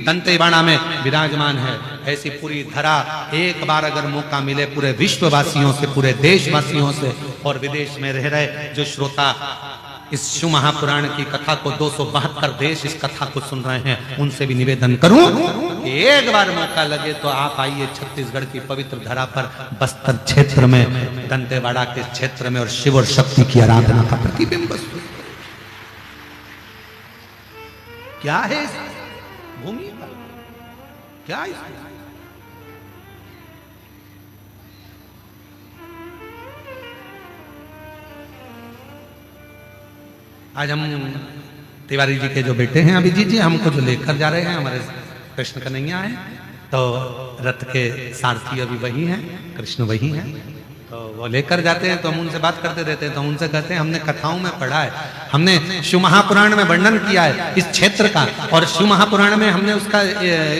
दंतेवाड़ा में विराजमान है। ऐसी पूरी धरा एक बार अगर मौका मिले पूरे विश्ववासियों से, पूरे देशवासियों से और विदेश में रह रहे जो श्रोता इस शिव महापुराण की कथा को 272 देश इस कथा को सुन रहे हैं, उनसे भी निवेदन करूं, एक बार मौका लगे तो आप आइए छत्तीसगढ़ की पवित्र धरा पर, बस्तर क्षेत्र में, दंतेवाड़ा के क्षेत्र में और शिव और शक्ति की आराधना का प्रतिबिंब। क्या है इस भूमि पर, क्या है? आज हम तिवारी जी के जो बेटे हैं अभिजीत जी, हमको जो लेकर जा रहे हैं, हमारे कृष्ण कन्हैया है, तो रथ के सारथी अभी वही हैं, कृष्ण वही हैं, तो वो लेकर जाते हैं, तो हम उनसे बात करते रहते हैं, तो हम उनसे कहते हैं हमने कथाओं में पढ़ा है, हमने शिव महापुराण में वर्णन किया है इस क्षेत्र का, और शिव महापुराण में हमने उसका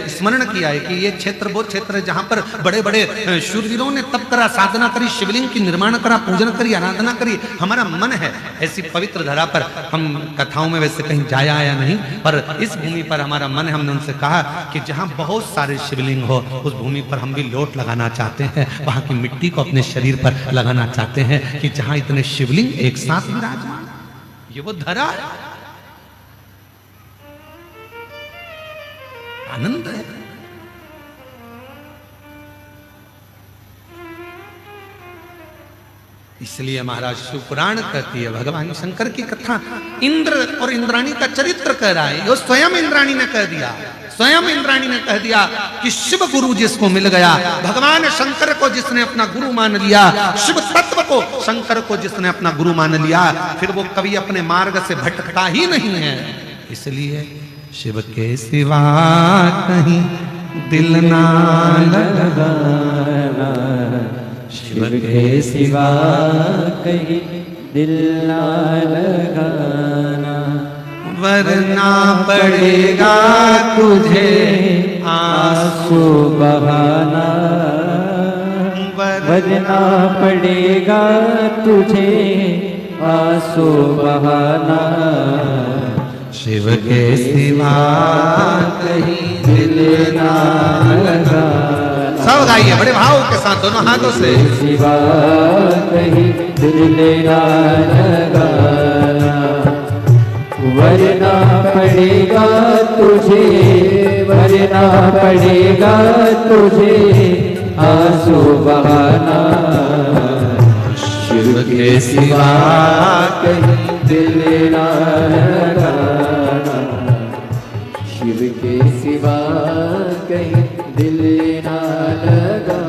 स्मरण किया है कि ये क्षेत्र वो क्षेत्र है जहां पर बड़े बड़े शूरवीरों ने तप करा, साधना करी, शिवलिंग की निर्माण करा, पूजन करी, आराधना करी। हमारा मन है ऐसी पवित्र धरा पर, हम कथाओं में वैसे कहीं जाया आया नहीं, पर इस भूमि पर हमारा मन है। हमने उनसे कहा कि जहां बहुत सारे शिवलिंग हो उस भूमि पर हम भी लोट लगाना चाहते हैं, वहां की मिट्टी को अपने शरीर पर लगाना चाहते हैं कि जहां इतने शिवलिंग एक साथ विराजमान, ये वो धरा है, आनंद है। इसलिए महाराज शिव पुराण कहती है, भगवान शंकर की कथा इंद्र और इंद्राणी का चरित्र कह रहा है। यो स्वयं इंद्राणी ने कह दिया, स्वयं इंद्राणी ने कह दिया कि शिव गुरु जिसको मिल गया, भगवान शंकर को जिसने अपना गुरु मान लिया, शिव तत्व को, शंकर को जिसने अपना गुरु मान लिया, फिर वो कभी अपने मार्ग से भटकता ही नहीं है। इसलिए शिव के सिवा कहीं दिल ना लगाना, शिव के सिवा कहीं दिल ना लगाना, वरना पड़ेगा तुझे आंसू बहाना, वरना पड़ेगा तुझे आंसू बहाना, शिव के सिवा कहीं दिल ना लगाना। सब गाइए बड़े भाव के साथ, दोनों हाथों से। सिवा कहीं दिल ना लगाना, वरना पड़ेगा तुझे, वरना पड़ेगा तुझे आंसू बहाना, शिव के सिवा कहीं दिल ना लगाना, शिव के सिवा कहीं दिल ना लगाना।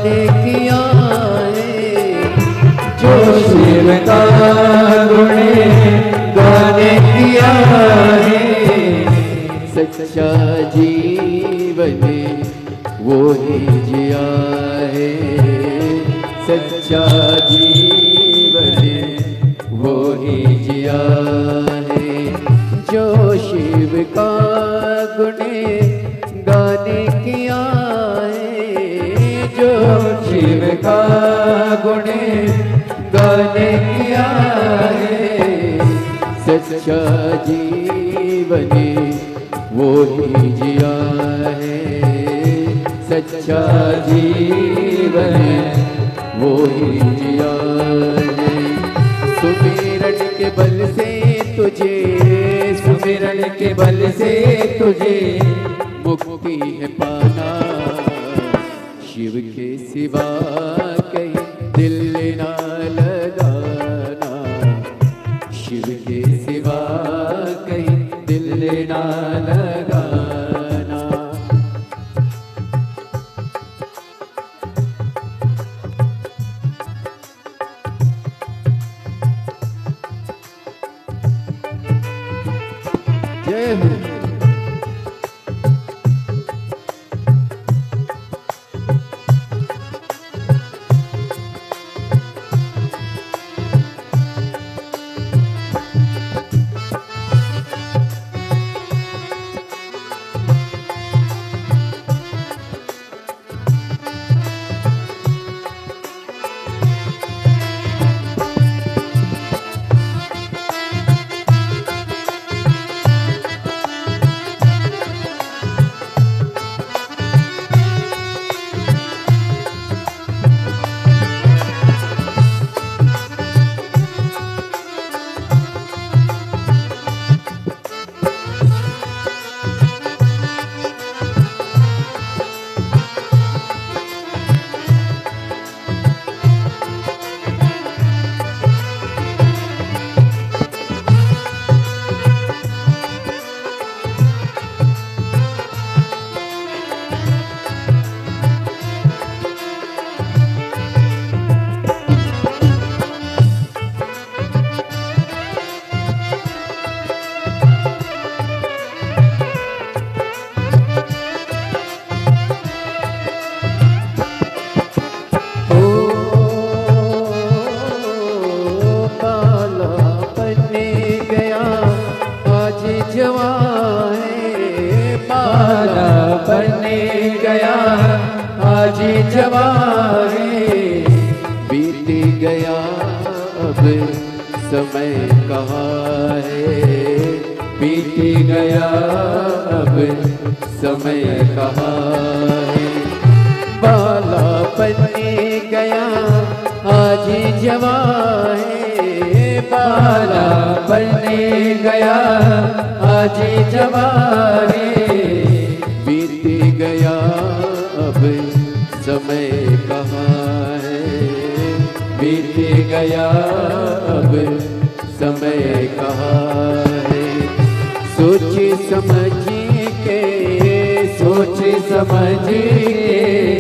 गाने किया है, जो शिव का गुण गाने किया है। सच्चा जीवन वो ही जिया है, सच्चा जीवन वो ही जिया है। जो शिव का गुण गाने किया है, जो शिव का गुण गाने किया है। सच्चा जीवन वो ही जिया है, सच्चा जीवन वो ही जिया है। सुमिरन के बल से तुझे, सुमिरन के बल से तुझे मुक्ति है पाना। शिव के सिवा कहीं दिल ना लगाना, शिव के सिवा कहीं दिल ना लगाना। जय हो। जवारे बीत गया अब समय कहाँ है, बीत गया अब समय कहाँ है। बाला बने गया आज जवान है, बाला बने गया आज जवान है। बीत गया अब समय कहाँ है, बीत गया अब समय कहाँ है। सोच समझ के, सोच समझ के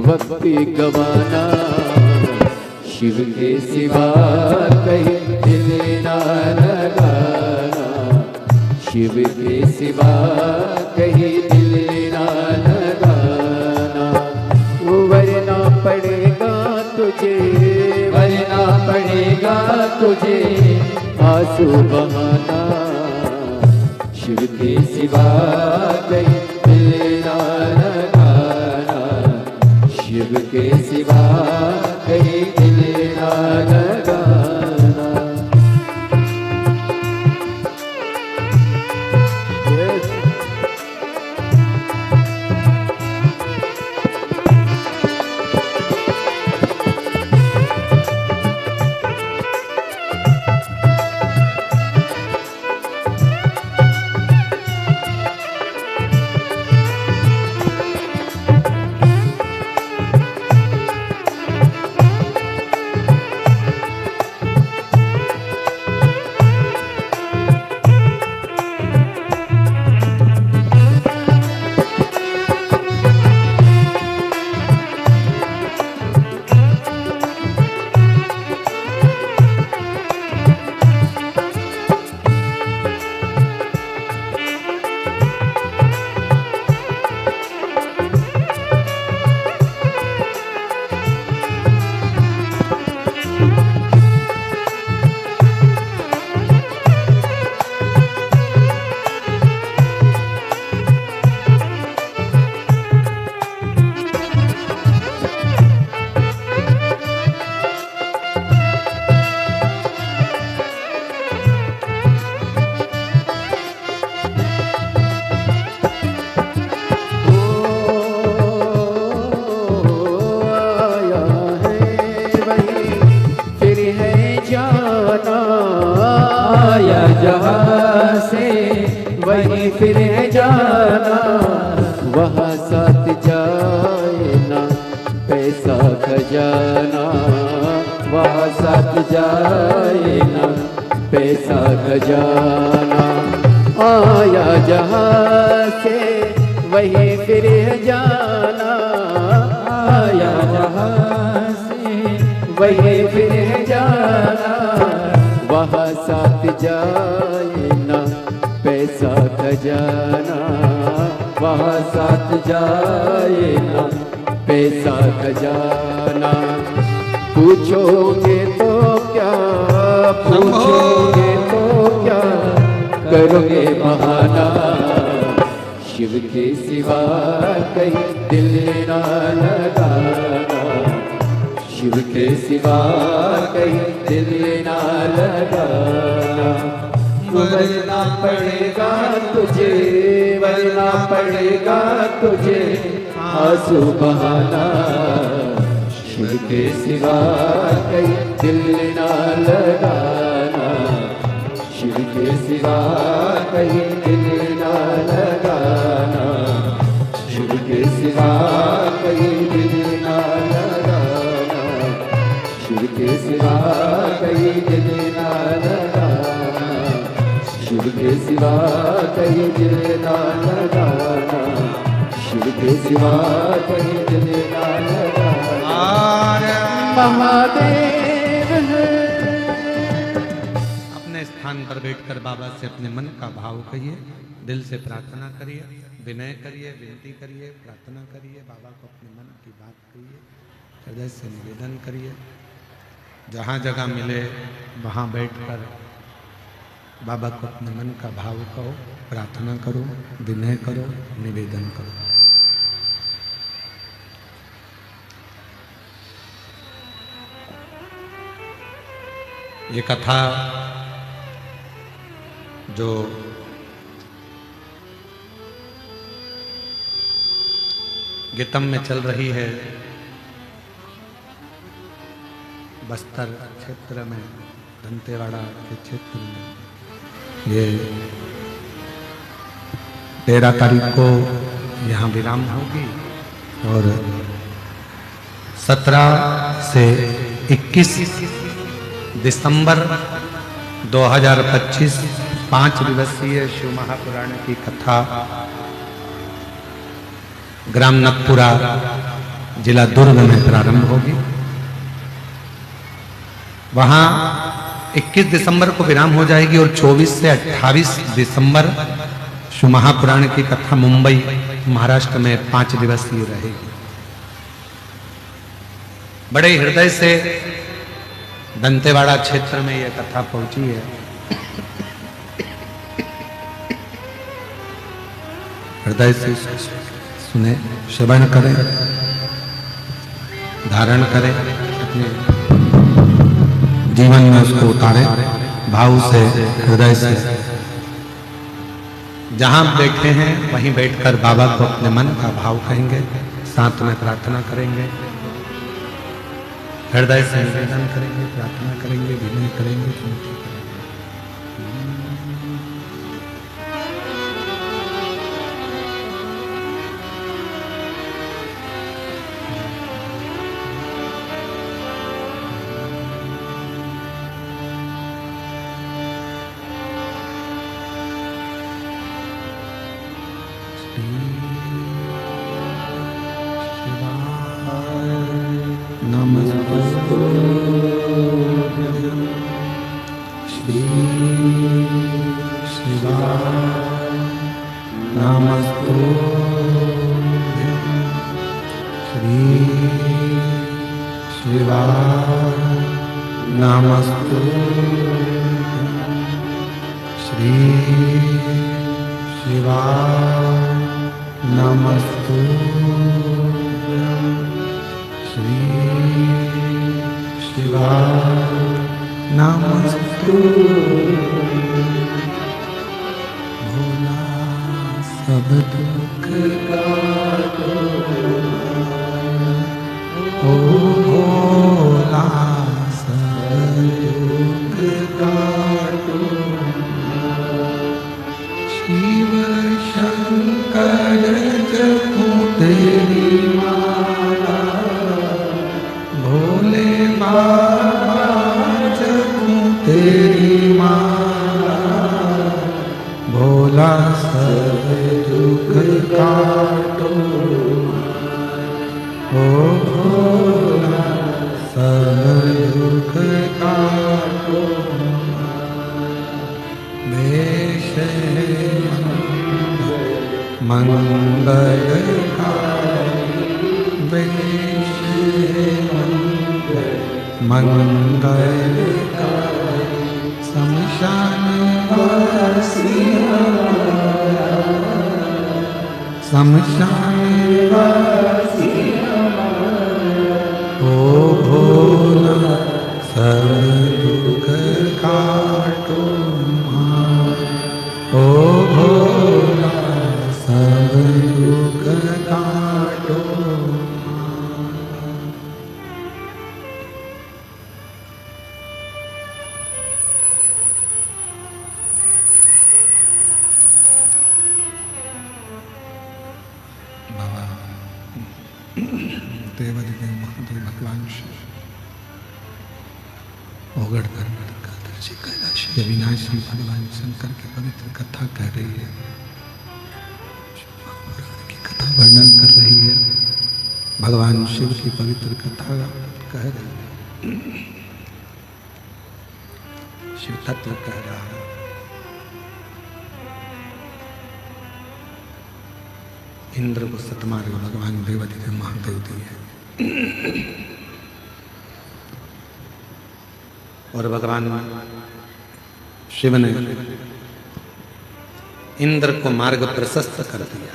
वक्त गवाना, शिव के सिवा कहीं दिल ना लगाना, शिव के सिवा कहीं दिल ना लगाना। वरना पड़ेगा तुझे, वरना पड़ेगा तुझे आंसू बहाना, शिव के सिवा कहीं दिल ना लगाना, शिव के सिवा कहीं दिल ना लगाना। फिर है जाना, वहाँ साथ जाए ना पैसा खजाना, वहाँ साथ जाए ना पैसा खजाना। आया जहाँ से वही फिर है जाना, आया जहाँ से वही फिर है जाना, वहाँ साथ जाए ना पैसा खजाना, वहाँ साथ जाए ना पैसा खजाना। पूछोगे तो क्या, पूछोगे तो क्या करोगे बहाना, शिव के सिवा कहीं दिल ना लगाना, शिव के सिवा कहीं दिल ना लगाना। वरना पड़ेगा तुझे, वरना पड़ेगा तुझे आंसू बहाना, शिव के सिवा कहीं दिल ना लगाना, शिव के सिवा कहीं दिल ना लगाना, शिव के सिवा कहीं दिल ना लगाना, शिव के सिवा कहीं दिल ना लगाना, शिव के सिवा कहीं दिल ना लगाना, शिव के सिवा कहीं दिल ना लगाना। महादेव है। अपने स्थान पर बैठकर बाबा से अपने मन का भाव कहिए, दिल से प्रार्थना करिए, विनय करिए, विनती करिए, प्रार्थना करिए, बाबा को अपने मन की बात कहिए, हृदय से निवेदन करिए। जहाँ जगह मिले वहाँ बैठकर बाबा को अपने मन का भाव कहो, प्रार्थना करो, विनय करो, निवेदन करो। ये कथा जो गीतम में चल रही है, बस्तर क्षेत्र में, दंतेवाड़ा के क्षेत्र में, ये 13 तारीख को यहाँ विराम होगी और 17 से 21 दिसंबर 2025 5 दिवसीय शिव महापुराण की कथा ग्राम नकपुरा जिला दुर्ग में प्रारंभ होगी। वहां 21 दिसंबर को विराम हो जाएगी और 24 से 28 दिसंबर शिव महापुराण की कथा मुंबई महाराष्ट्र में 5 दिवसीय रहेगी। बड़े हृदय से दंतेवाड़ा क्षेत्र में यह कथा पहुंची है। हृदय से सुने, श्रवण करें, धारण करें, अपने जीवन में उसको उतारें, भाव से, हृदय से। जहां बैठे हैं वहीं बैठकर बाबा को अपने मन का भाव कहेंगे, साथ में प्रार्थना करेंगे, हृदय से निवेदन करेंगे, प्रार्थना करेंगे, विनय करेंगे, विनती करेंगे। शिव मंगलकारी वेश है मंगलकारी शमशान वासी शमशान वासी ओ भोला सब दुख काटो ओ भोला सब दुख काटो। बाबा देवादिदेव महादेव भगवान शिव ओगड़ कर अविनाशी भगवान शंकर की पवित्र कथा कह रही है, की कथा वर्णन कर रही है, भगवान शिव की पवित्र कथा कह रही है, शिव तत्व कह रहा है। इंद्र को सतमार्ग भगवान देवादिदेव महादेव दिए और भगवान शिव ने इंद्र को मार्ग प्रशस्त कर दिया।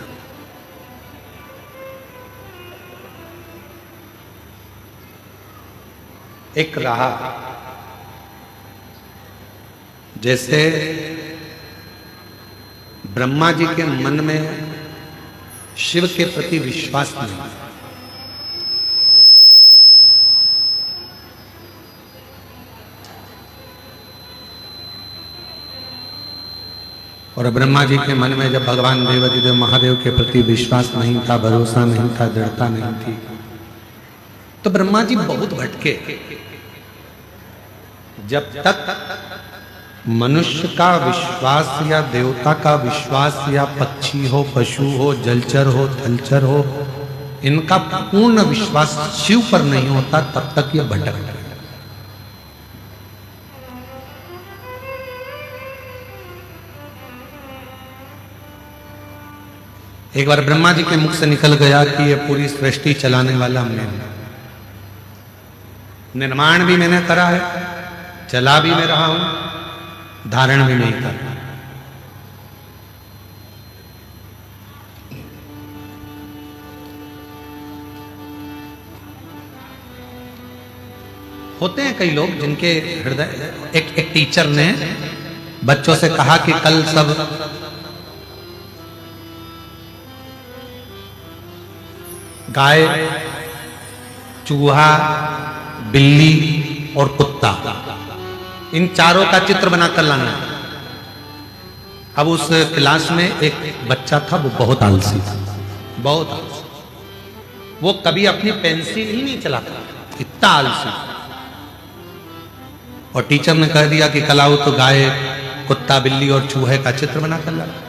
एक रहा जैसे ब्रह्मा जी के मन में शिव के प्रति विश्वास नहीं, और ब्रह्मा जी के मन में जब भगवान देवादिदेव महादेव के प्रति विश्वास नहीं था, भरोसा नहीं था, दृढ़ता नहीं थी, तो ब्रह्मा जी बहुत भटके। जब तक मनुष्य का विश्वास या देवता का विश्वास या पक्षी हो, पशु हो, जलचर हो, थलचर हो, इनका पूर्ण विश्वास शिव पर नहीं होता, तब तक ये भटक रहे। एक बार ब्रह्मा जी के मुख से निकल गया कि ये पूरी सृष्टि चलाने वाला मैं, निर्माण भी मैंने करा है, चला भी मैं रहा हूं, धारण भी नहीं कर रहा। होते हैं कई लोग जिनके हृदय, एक टीचर ने बच्चों से कहा कि कल सब गाय, चूहा, बिल्ली और कुत्ता, इन चारों का चित्र बनाकर लाना। अब उस क्लास में एक बच्चा था, वो बहुत आलसी था, बहुत आलसी, वो कभी अपनी पेंसिल ही नहीं चलाता, इतना आलसी। और टीचर ने कह दिया कि कल आओ तो गाय, कुत्ता, बिल्ली और चूहे का चित्र बनाकर लाओ।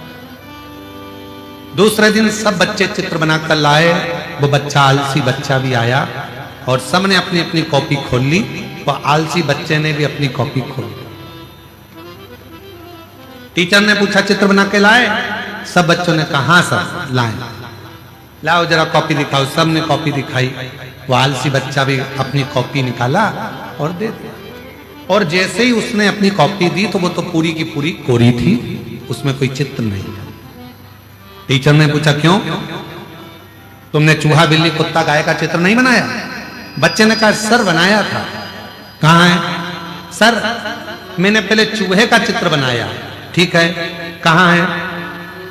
दूसरे दिन सब बच्चे चित्र बनाकर लाए, वो बच्चा आलसी बच्चा भी आया और सबने अपनी अपनी कॉपी खोल ली। वो आलसी बच्चे ने भी अपनी कॉपी खोली। टीचर ने पूछा चित्र बना के लाए? सब बच्चों ने कहा हाँ सर लाए। लाओ जरा कॉपी दिखाओ। सब ने कॉपी दिखाई। वो आलसी बच्चा भी अपनी कॉपी निकाला और दे दिया। और जैसे ही उसने अपनी कॉपी दी तो वो तो पूरी की पूरी कोरी थी, उसमें कोई चित्र नहीं था। टीचर ने पूछा क्यों? तुमने चूहा, बिल्ली, कुत्ता, गाय का चित्र नहीं बनाया? बच्चे ने कहा सर बनाया था। कहाँ है? सर मैंने पहले चूहे का चित्र बनाया। ठीक है, कहाँ है?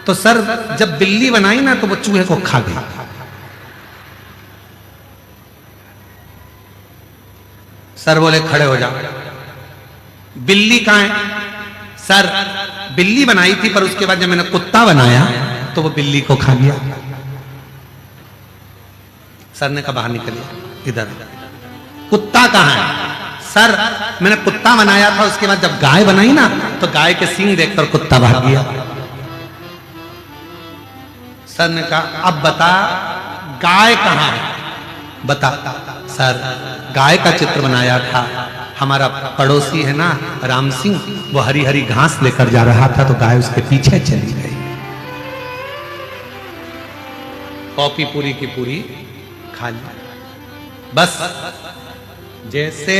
तो सर जब बिल्ली बनाई ना तो वो चूहे को खा गई। सर बोले खड़े हो जाओ। बिल्ली कहाँ है? सर बिल्ली बनाई थी पर उसके बाद जब मैंने कुत्ता बनाया तो वो बिल्ली को खा गया। सर ने कहा बाहर निकलिए, इधर। कुत्ता कहाँ है? सर मैंने कुत्ता बनाया था, उसके बाद जब गाय बनाई ना तो गाय के सींग देखकर कुत्ता भाग गया। सर ने कहा अब बता गाय कहाँ है? बता। सर गाय का चित्र बनाया था, हमारा पड़ोसी है ना राम सिंह, वो हरी हरी घास लेकर जा रहा था तो गाय उसके पीछे चली गई। कॉपी पूरी की पूरी खा ली। बस जैसे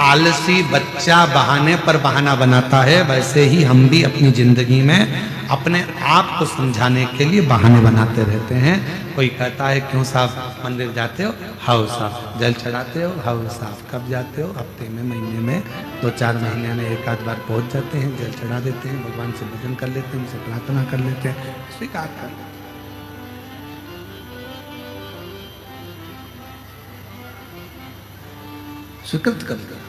आलसी बच्चा बहाने पर बहाना बनाता है, वैसे ही हम भी अपनी जिंदगी में अपने आप को समझाने के लिए बहाने बनाते रहते हैं। कोई कहता है क्यों साहब मंदिर जाते हो? हाउ साहब। जल चढ़ाते हो? हाउ साहब। कब जाते हो? हफ्ते में, महीने में, 2-4 महीने में एक आध बार पहुंच जाते हैं, जल चढ़ा देते हैं, भगवान से भजन कर लेते हैं, उनसे प्रार्थना कर लेते हैं, स्वीकार कर लेते हैं। स्वीकृत कर दिया।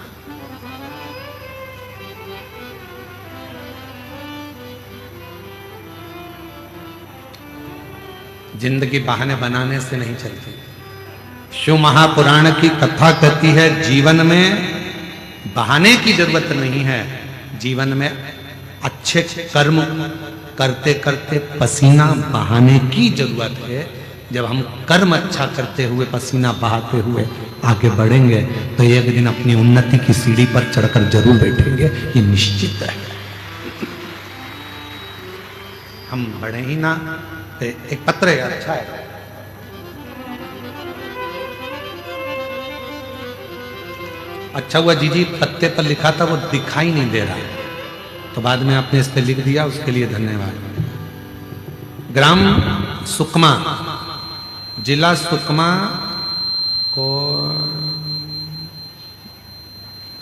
जिंदगी बहाने बनाने से नहीं चलती। शिव महापुराण की कथा कहती है जीवन में बहाने की जरूरत नहीं है, जीवन में अच्छे कर्म करते करते पसीना बहाने की जरूरत है। जब हम कर्म अच्छा करते हुए पसीना बहाते हुए आगे बढ़ेंगे तो एक दिन अपनी उन्नति की सीढ़ी पर चढ़कर जरूर बैठेंगे, ये निश्चित है। हम बढ़े ही ना। एक पत्र है, अच्छा है, अच्छा हुआ जीजी पत्ते पर लिखा था वो दिखाई नहीं दे रहा, तो बाद में आपने इस पे लिख दिया, उसके लिए धन्यवाद। ग्राम सुकमा, जिला सुकमा को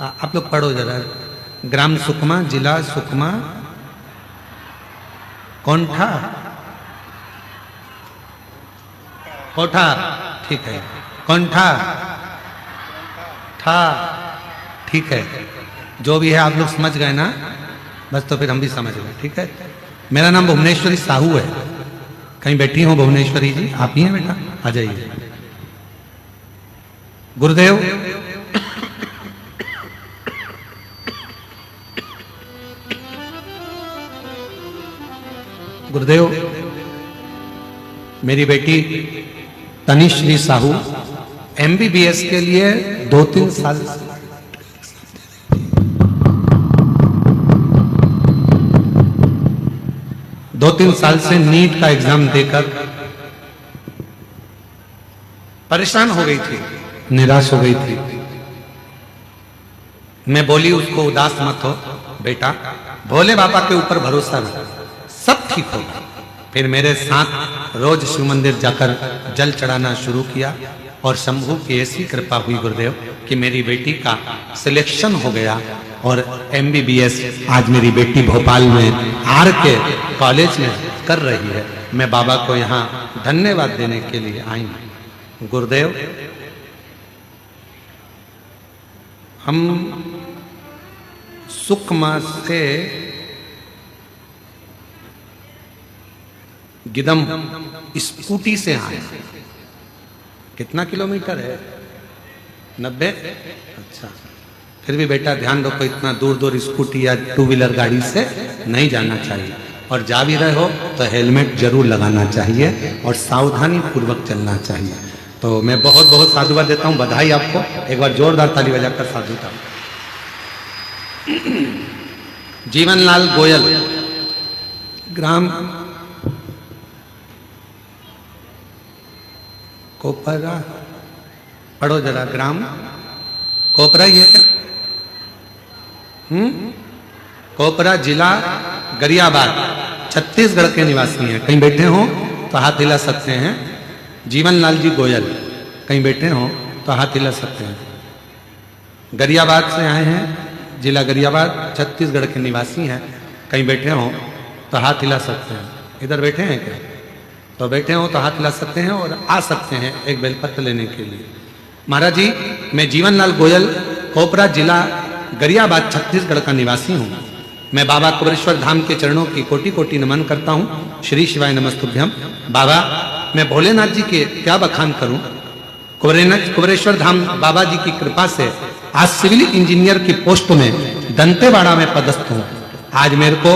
आप लोग पढ़ो जरा। ग्राम सुकमा, जिला सुकमा, कोंठा, कोठा, ठीक है, कोंठा था, ठीक है, जो भी है आप लोग समझ गए ना, बस तो फिर हम भी समझ गए, ठीक है। मेरा नाम भुवनेश्वरी साहू है। कहीं बैठी हो भुवनेश्वरी जी? आप ही हैं बेटा, आ जाइए। गुरुदेव, गुरुदेव, मेरी बेटी तनिश्री साहू MBBS के लिए 2-3 साल 2-3 साल से नीट का एग्जाम देकर परेशान हो गई थी, निराश हो गई थी। मैं बोली उसको उदास मत हो बेटा, भोले बाबा के ऊपर भरोसा रखो, सब ठीक होगा। फिर मेरे साथ रोज शिव मंदिर जाकर जल चढ़ाना शुरू किया और शंभू की ऐसी कृपा हुई गुरुदेव कि मेरी बेटी का सिलेक्शन हो गया और MBBS आज मेरी बेटी भोपाल में RK कॉलेज में कर रही है। मैं बाबा को यहाँ धन्यवाद देने के लिए आई हूँ। गुरुदेव, हम सुकमा से गिदम स्कूटी से आए। कितना किलोमीटर है? 90? अच्छा, फिर भी बेटा ध्यान रखो, इतना दूर दूर स्कूटी या 2 व्हीलर गाड़ी से नहीं जाना चाहिए, और जा भी रहे हो तो हेलमेट जरूर लगाना चाहिए और सावधानी पूर्वक चलना चाहिए। तो मैं बहुत बहुत साधुवाद देता हूँ, बधाई आपको। एक बार जोरदार ताली बजाकर साधुता। जीवनलाल गोयल, ग्राम कोपरा, पढ़ो जरा, ग्राम कोपरा ही है क्या? कोपरा, जिला गरियाबाद, छत्तीसगढ़ के निवासी हैं। कहीं बैठे हो तो हाथ हिला सकते हैं। जीवनलाल जी गोयल, कहीं बैठे हो तो हाथ हिला सकते हैं। गरियाबाद से आए हैं, जिला गरियाबाद, छत्तीसगढ़ के निवासी हैं। कहीं बैठे हो तो हाथ हिला सकते हैं। इधर बैठे हैं क्या? तो बैठे हो तो हाथ हिला सकते हैं और आ सकते हैं एक बेलपत्र लेने के लिए। महाराज जी, मैं जीवनलाल गोयल, कोपरा, जिला गरियाबाद, छत्तीसगढ़ का निवासी हूँ। मैं बाबा कुबेरेश्वर धाम के चरणों की कोटि कोटि नमन करता हूँ। श्री शिवाय नमस्तुभ्यम। बाबा, मैं भोलेनाथ जी के क्या बखान करूँ। कुबेरेश्वर धाम बाबा जी की कृपा से आज सिविल इंजीनियर की पोस्ट में दंतेवाड़ा में पदस्थ हूँ। आज मेरे को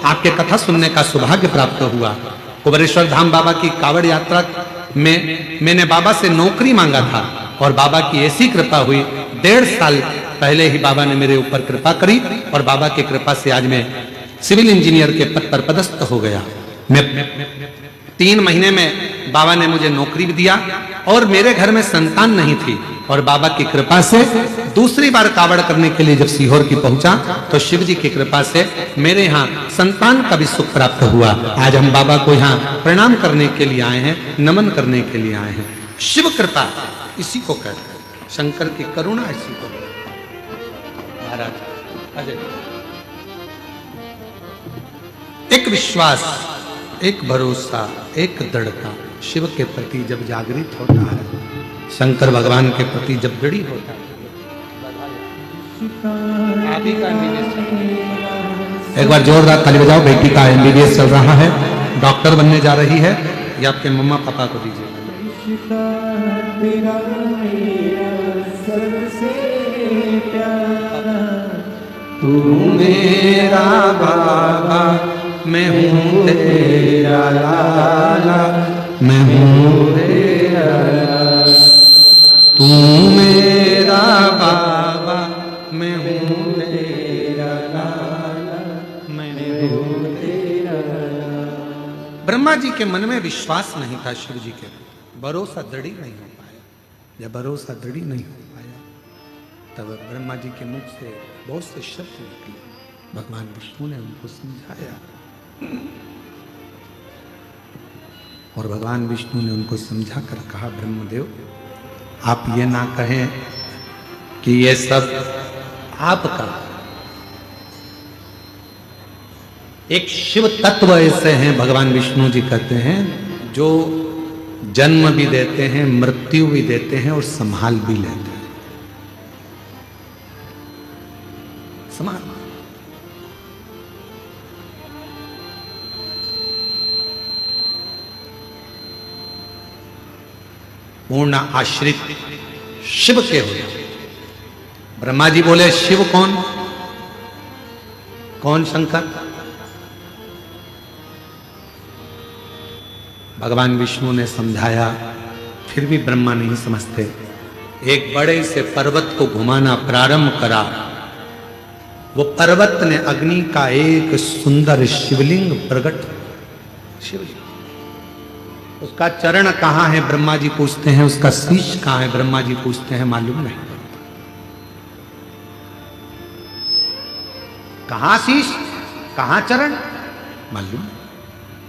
आपके कथा सुनने का सौभाग्य प्राप्त हुआ। कुबेरेश्वर धाम बाबा की कावड़ यात्रा में मैंने बाबा से नौकरी मांगा था और बाबा की ऐसी कृपा हुई, 1.5 साल पहले ही बाबा ने मेरे ऊपर कृपा करी और बाबा की कृपा से आज मैं सिविल इंजीनियर के पद पर पदस्थ हो गया। 3 महीने में बाबा ने मुझे नौकरी भी दिया और मेरे घर में संतान नहीं थी। और बाबा की कृपा से दूसरी बार कावड़ करने के लिए जब सीहोर की पहुंचा तो शिव जी की कृपा से मेरे यहाँ संतान का भी सुख प्राप्त हुआ। आज हम बाबा को यहाँ प्रणाम करने के लिए आए हैं, नमन करने के लिए आए हैं। शिव कृपा इसी को कहते हैं, शंकर की करुणा इसी को कहते हैं। महाराज अजय, एक विश्वास, एक भरोसा, एक दृढ़ता शिव के प्रति जब जागृत होता है, शंकर भगवान के प्रति जब दृढ़ी होता है। एक बार जोरदार ताली बजाओ। बेटी का MBBS चल रहा है, डॉक्टर बनने जा रही है। ये आपके मम्मा पापा को दीजिए। तू मेरा बाबा, मैं हूँ तेरा लाला, मैं हूँ तेरा लाला। तू मेरा बाबा, मैं हूँ तेरा लाला, मैं हूँ तेरा लाला। ब्रह्मा जी के मन में विश्वास नहीं था शिव जी के, भरोसा दृढ़ नहीं हो पाया। जब भरोसा दृढ़ नहीं हो पाया तब ब्रह्मा जी के मुख से बहुत से शब्द निकले। भगवान विष्णु ने उनको समझाया और भगवान विष्णु ने उनको समझा कर कहा, ब्रह्मदेव आप ये ना कहें कि ये सब आपका। एक शिव तत्व ऐसे हैं, भगवान विष्णु जी कहते हैं, जो जन्म भी देते हैं, मृत्यु भी देते हैं और संभाल भी लेते हैं। संभाल। पूर्ण आश्रित शिव के हो। ब्रह्मा जी बोले शिव कौन? कौन शंकर? भगवान विष्णु ने समझाया, फिर भी ब्रह्मा नहीं समझते। एक बड़े से पर्वत को घुमाना प्रारंभ करा। वो पर्वत ने अग्नि का एक सुंदर शिवलिंग प्रकट। शिवलिंग, उसका चरण कहां है ब्रह्मा जी पूछते हैं, उसका शीश कहां है ब्रह्मा जी पूछते हैं, मालूम नहीं। कहां शीश, कहां चरण, मालूम नहीं।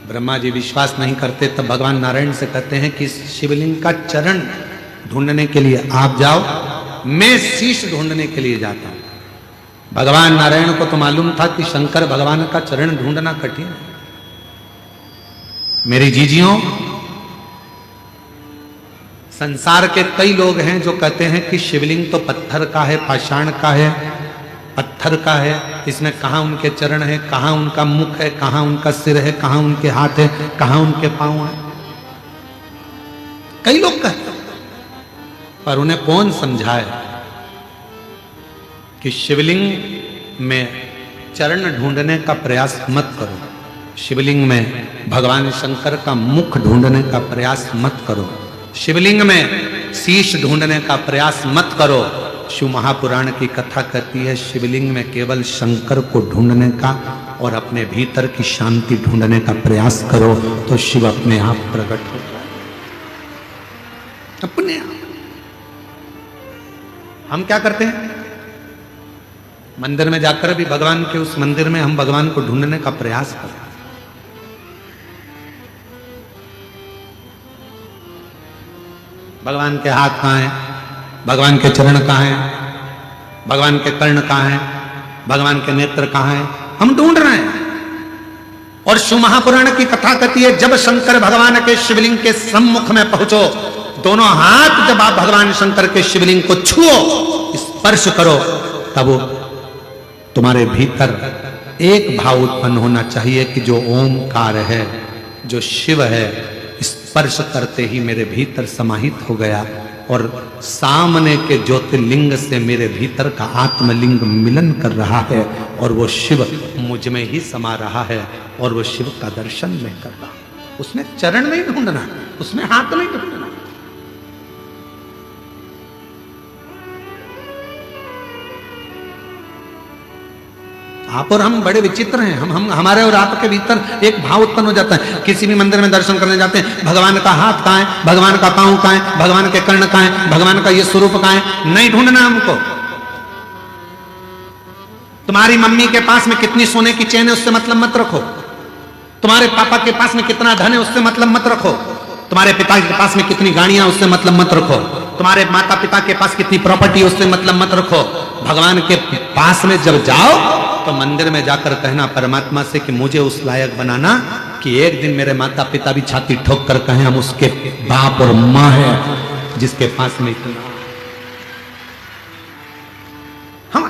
ब्रह्मा जी विश्वास नहीं करते, तब भगवान नारायण से कहते हैं कि शिवलिंग का चरण ढूंढने के लिए आप जाओ, मैं शीश ढूंढने के लिए जाता हूं। भगवान नारायण को तो मालूम था कि शंकर भगवान का चरण ढूंढना कठिन है। मेरी जीजियों, संसार के कई लोग हैं जो कहते हैं कि शिवलिंग तो पत्थर का है, पाषाण का है, पत्थर का है, इसमें कहां उनके चरण है, कहां उनका मुख है, कहां उनका सिर है, कहां उनके हाथ है, कहां उनके पांव है। कई लोग कहते हैं, पर उन्हें कौन समझाए कि शिवलिंग में चरण ढूंढने का प्रयास मत करो, शिवलिंग में भगवान शंकर का मुख ढूंढने का प्रयास मत करो, शिवलिंग में शीश ढूंढने का प्रयास मत करो। शिव महापुराण की कथा कहती है, शिवलिंग में केवल शंकर को ढूंढने का और अपने भीतर की शांति ढूंढने का प्रयास करो तो शिव अपने आप प्रकट हो जाए, अपने आप। हम क्या करते हैं, मंदिर में जाकर भी भगवान के उस मंदिर में हम भगवान को ढूंढने का प्रयास करते हैं। भगवान के हाथ कहां हैं, भगवान के चरण कहां हैं, भगवान के कर्ण कहां हैं, भगवान के नेत्र कहां हैं, हम ढूंढ रहे हैं। और शिव महापुराण की कथा कहती है, जब शंकर भगवान के शिवलिंग के सम्मुख में पहुंचो, दोनों हाथ जब आप भगवान शंकर के शिवलिंग को छुओ, स्पर्श करो, तब तुम्हारे भीतर एक भाव उत्पन्न होना चाहिए कि जो ओमकार है, जो शिव है, स्पर्श करते ही मेरे भीतर समाहित हो गया और सामने के ज्योतिर्लिंग से मेरे भीतर का आत्मलिंग मिलन कर रहा है और वो शिव मुझ में ही समा रहा है और वो शिव का दर्शन मैं कर रहा हूं। उसमें चरण नहीं ढूंढना, उसमें हाथ नहीं ढूंढना। आप और हम बड़े विचित्र हैं। हम हमारे और आपके भीतर एक भाव उत्पन्न हो जाता है। किसी भी मंदिर में दर्शन करने जाते हैं, भगवान का हाथ कहाँ है, भगवान का पांव कहाँ है, भगवान के कर्ण कहाँ है, भगवान का ये स्वरूप कहाँ है, नहीं ढूंढना हमको। तुम्हारी मम्मी के पास में कितनी सोने की चेन है उससे मतलब मत रखो। तुम्हारे पापा के पास में कितना धन है उससे मतलब मत रखो। तुम्हारे पिता के पास में कितनी गाड़ियां उससे मतलब मत रखो। तुम्हारे माता पिता के पास कितनी प्रॉपर्टी उससे मतलब मत रखो। भगवान के पास में जब जाओ तो मंदिर में जाकर कहना परमात्मा से कि मुझे उस लायक बनाना कि एक दिन मेरे माता पिता भी छाती ठोक कर कहें हम उसके बाप और मां है जिसके पास में इतना।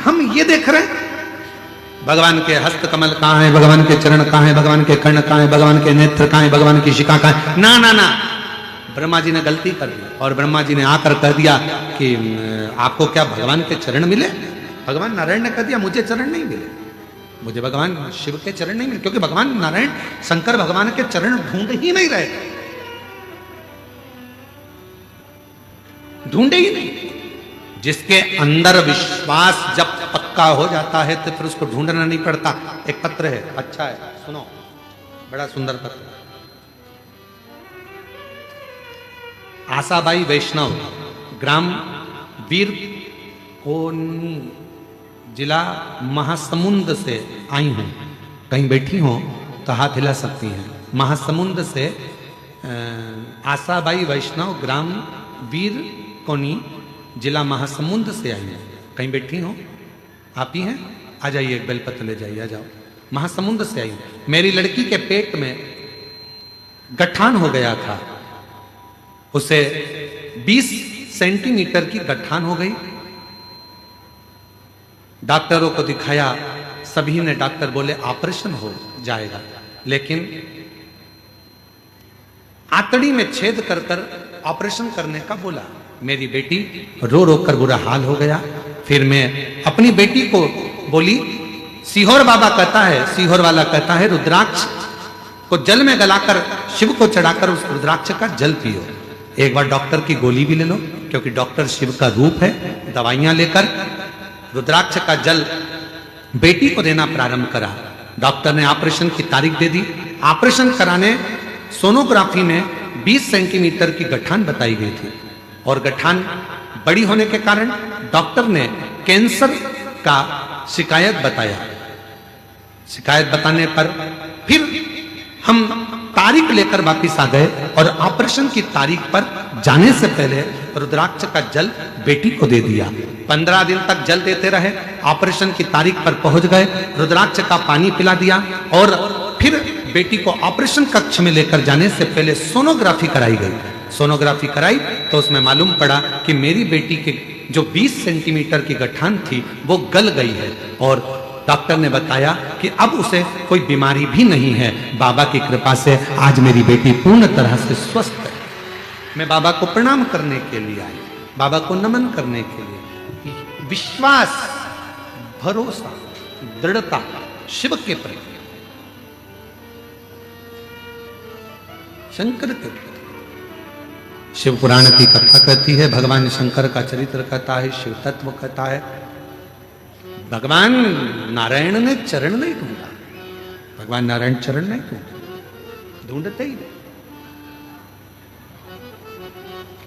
हम ये देख रहे हैं भगवान के हस्त कमल कहाँ है, भगवान के चरण कहाँ है, भगवान के कर्ण कहाँ है, भगवान के नेत्र कहाँ है, भगवान की शिखा कहाँ है। ना ना ना, ब्रह्मा जी ने गलती कर दी और ब्रह्मा जी ने आकर कह दिया कि आपको क्या भगवान के चरण मिले। भगवान नारायण ने कह दिया मुझे चरण नहीं मिले, मुझे भगवान शिव के चरण नहीं मिले, क्योंकि भगवान नारायण शंकर भगवान के चरण ढूंढ ही नहीं रहे, ढूंढे ही नहीं। जिसके अंदर विश्वास जब पक्का हो जाता है तो फिर उसको ढूंढना नहीं पड़ता। एक पत्र है, अच्छा है, सुनो, बड़ा सुंदर पत्र। आशाबाई वैष्णव, ग्राम वीर कोनी, जिला महासमुंद से आई हूं। कहीं बैठी हो तो हाथ हिला सकती हैं। महासमुंद से आशाबाई वैष्णव, ग्राम वीर कोनी, जिला महासमुंद से आई हूं। कहीं बैठी हो, आप ही हैं, आ जाइए, एक बेलपत्र ले जाइए, आ जाओ। महासमुंद से आई हूं। मेरी लड़की के पेट में गठान हो गया था, उसे 20 सेंटीमीटर की गठान हो गई। डॉक्टरों को दिखाया, सभी ने डॉक्टर बोले ऑपरेशन हो जाएगा, लेकिन आंतड़ी में छेद कर कर ऑपरेशन करने का बोला। मेरी बेटी रो रो कर बुरा हाल हो गया। फिर मैं अपनी बेटी को बोली, सीहोर बाबा कहता है, सीहोर वाला कहता है रुद्राक्ष को जल में गलाकर शिव को चढ़ाकर उस रुद्राक्ष का जल पियो। एक बार डॉक्टर की गोली भी ले लो, क्योंकि डॉक्टर शिव का रूप है। दवाइयां लेकर रुद्राक्ष का जल बेटी को देना प्रारंभ करा। डॉक्टर ने ऑपरेशन की तारीख दे दी। ऑपरेशन कराने सोनोग्राफी में 20 सेंटीमीटर की गठान बताई गई थी और गठान बड़ी होने के कारण डॉक्टर ने कैंसर का शिकायत बताया। शिकायत बताने पर फिर हम तारीख लेकर वापिस आ गए और ऑपरेशन की तारीख पर जाने से पहले रुद्राक्ष का जल बेटी को दे दिया। 15 दिन तक जल देते रहे। ऑपरेशन की तारीख पर पहुंच गए, रुद्राक्ष का पानी पिला दिया और फिर बेटी को ऑपरेशन कक्ष में लेकर जाने से पहले सोनोग्राफी कराई गई। सोनोग्राफी कराई तो उसमें मालूम पड़ा कि मेरी बेटी के जो 20 सेंटीमीटर की गठान थी वो गल गई है और डॉक्टर ने बताया कि अब उसे कोई बीमारी भी नहीं है। बाबा की कृपा से आज मेरी बेटी पूर्ण तरह से स्वस्थ है। मैं बाबा को प्रणाम करने के लिए आई, बाबा को नमन करने के लिए। विश्वास, भरोसा, दृढ़ता शिव के प्रति, शंकर के प्रति। शिव पुराण की कथा कहती है, भगवान शंकर का चरित्र कहता है, शिव तत्व कहता है। भगवान नारायण ने चरण नहीं ढूंढा, भगवान नारायण चरण नहीं ढूंढते, ढूंढते ही नहीं।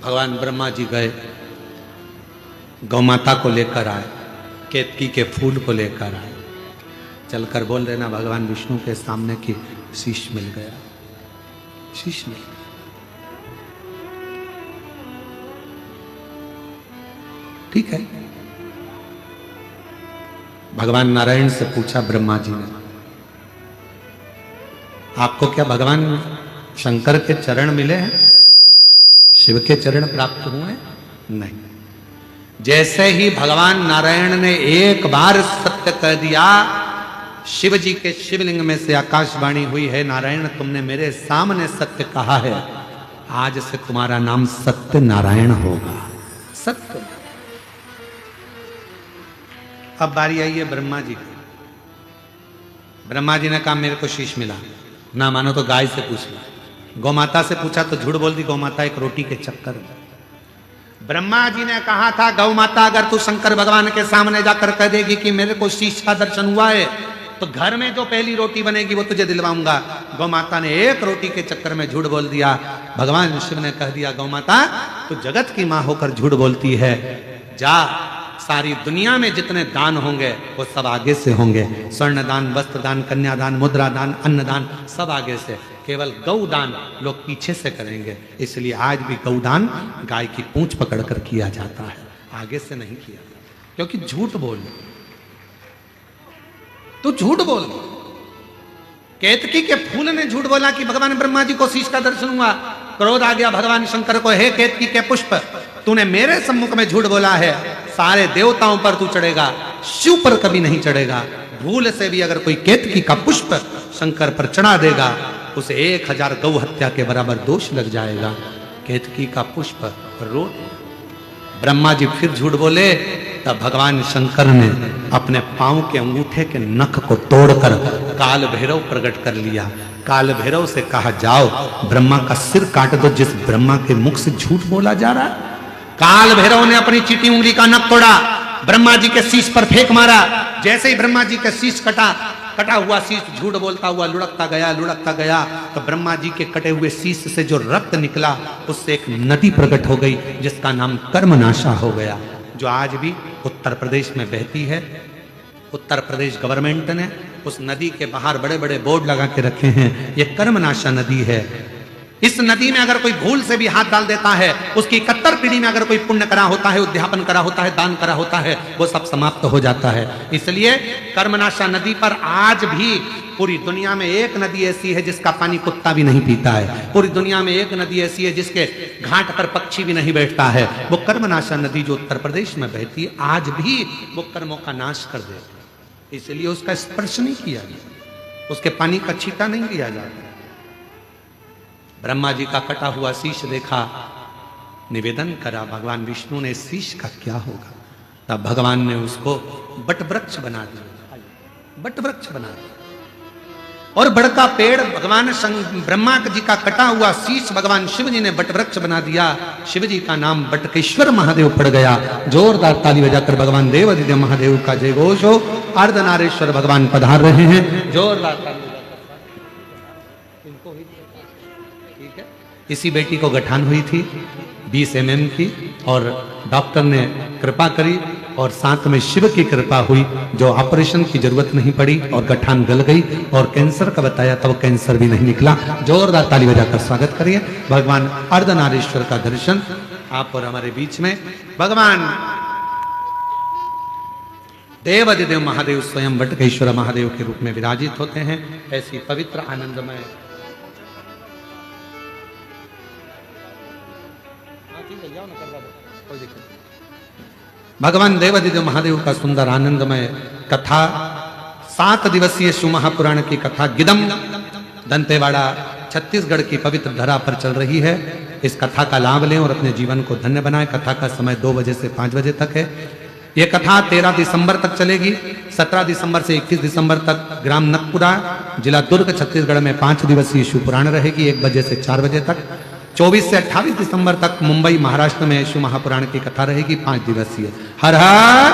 भगवान ब्रह्मा जी गए, गौ माता को लेकर आए, केतकी के फूल को लेकर आए। चलकर बोल रहे ना भगवान विष्णु के सामने की शीश मिल गया, शीश मिल गया। ठीक है। भगवान नारायण से पूछा ब्रह्मा जी ने, आपको क्या भगवान शंकर के चरण मिले हैं, शिव के चरण प्राप्त हुए? नहीं। जैसे ही भगवान नारायण ने एक बार सत्य कह दिया, शिव जी के शिवलिंग में से आकाशवाणी हुई है, नारायण तुमने मेरे सामने सत्य कहा है, आज से तुम्हारा नाम सत्य नारायण होगा। सत्य। अब बारी आई है ब्रह्मा जी की। ब्रह्मा जी ने कहा मेरे को शीश मिला, ना मानो तो गाय से पूछ लो। गौ माता से पूछा तो झूठ बोल दी गौ माता एक रोटी के चक्कर में। ब्रह्मा जी ने कहा था गौ माता अगर तू शंकर भगवान के सामने जाकर कह देगी कि मेरे को शीश का दर्शन हुआ है तो घर में जो पहली रोटी बनेगी वो तुझे दिलवाऊंगा। गौ माता ने एक रोटी के चक्कर में झूठ बोल दिया। भगवान शिव ने कह दिया, गौ माता तू जगत की मां होकर झूठ बोलती है, जा सारी दुनिया में जितने दान होंगे वो सब आगे से होंगे। स्वर्ण दान, वस्त्र दान, कन्यादान, मुद्रा दान, अन्नदान सब आगे से, केवल गौदान लोग पीछे से करेंगे। इसलिए आज भी गौदान गाय की पूंछ पकड़कर किया जाता है, आगे से नहीं किया जाता। क्योंकि झूठ बोल, तू झूठ बोल। केतकी के फूल ने झूठ बोला कि भगवान ब्रह्मा जी को शीश का दर्शन हुआ। क्रोध आ गया भगवान शंकर को, हे केतकी के पुष्प, तूने मेरे सम्मुख में झूठ बोला है, सारे देवताओं पर तू चढ़ेगा, शिव पर कभी नहीं चढ़ेगा। भूल से भी अगर कोई केतकी का पुष्प शंकर पर चढ़ा देगा, उसे 1000 गौ हत्या के बराबर दोष लग जाएगा। केतकी का पुष्प रो। ब्रह्मा जी फिर झूठ बोले, तब भगवान शंकर ने अपने पांव के अंगूठे के नख को तोड़कर काल भैरव प्रकट कर लिया। काल भैरव से कहा, जाओ ब्रह्मा का सिर काट दो, जिस ब्रह्मा के मुख से झूठ बोला जा रहा है। काल भैरव ने अपनी चीटी उंगली का नख तोड़ा, ब्रह्मा जी के शीश पर फेंक मारा। जैसे ही ब्रह्मा जी का शीश कटा हुआ शीश झूठ बोलता हुआ लुढ़कता गया, तो ब्रह्मा जी के कटे हुए शीश से जो रक्त निकला, उससे एक नदी प्रकट हो गई, जिसका नाम कर्मनाशा हो गया, जो आज भी उत्तर प्रदेश में बहती है। उत्तर प्रदेश गवर्नमेंट ने उस नदी के बाहर बड़े बड़े बोर्ड लगा के रखे हैं, ये कर्मनाशा नदी है। इस नदी में अगर कोई भूल से भी हाथ डाल देता है, उसकी 71 पीढ़ी में अगर कोई पुण्य करा होता है, उद्यापन करा होता है, दान करा होता है, वो सब समाप्त हो जाता है। इसलिए कर्मनाशा नदी पर आज भी पूरी दुनिया में एक नदी ऐसी है जिसका पानी कुत्ता भी नहीं पीता है। पूरी दुनिया में एक नदी ऐसी है जिसके घाट पर पक्षी भी नहीं बैठता है। वो कर्मनाशा नदी जो उत्तर प्रदेश में बहती है, आज भी वो कर्मों का नाश कर देती है। इसलिए उसका स्पर्श नहीं किया जाता, उसके पानी का छींटा नहीं लिया जाता। ब्रह्मा जी का कटा हुआ शीश देखा, निवेदन करा, भगवान विष्णु ने शीश का क्या होगा। तब भगवान ने उसको बट वृक्ष बना दिया, बट वृक्ष बना दिया। और बड़का पेड़ भगवान ब्रह्मा जी का कटा हुआ शीश भगवान शिव जी ने बट वृक्ष बना दिया। शिव जी का नाम बटकेश्वर महादेव पड़ गया। जोरदार ताली बजाकर भगवान देवादिदेव महादेव का जय घोष हो। अर्धनारेश्वर भगवान पधार रहे हैं, जोरदार ताली। ठीक है, इसी बेटी को गठान हुई थी 20 mm की, और डॉक्टर ने कृपा करी और साथ में शिव की कृपा हुई, जो ऑपरेशन की जरूरत नहीं पड़ी और गठान गल गई। और कैंसर का बताया तो कैंसर भी नहीं निकला। जोरदार ताली बजाकर स्वागत करिए भगवान अर्धनारीश्वर का दर्शन आप और हमारे बीच में। भगवान देवादिदेव महादेव स्वयं बटकेश्वर महादेव के रूप में विराजित होते हैं। ऐसी पवित्र आनंदमय भगवान देवादिदेव महादेव का सुंदर आनंदमय कथा, 7 दिवसीय शिव महापुराण की कथा गिदम दंतेवाड़ा छत्तीसगढ़ की पवित्र धरा पर चल रही है। इस कथा का लाभ लें और अपने जीवन को धन्य बनाएं। कथा का समय 2 बजे से 5 बजे तक है। यह कथा 13 दिसंबर तक चलेगी। 17 दिसंबर से 21 दिसंबर तक ग्राम नकपुरा, जिला दुर्ग, छत्तीसगढ़ में 5 दिवसीय शिव पुराण रहेगी, 1 बजे से 4 बजे तक। 24 से 28 दिसंबर तक मुंबई, महाराष्ट्र में शिव महापुराण की कथा रहेगी, 5 दिवसीय। हर हर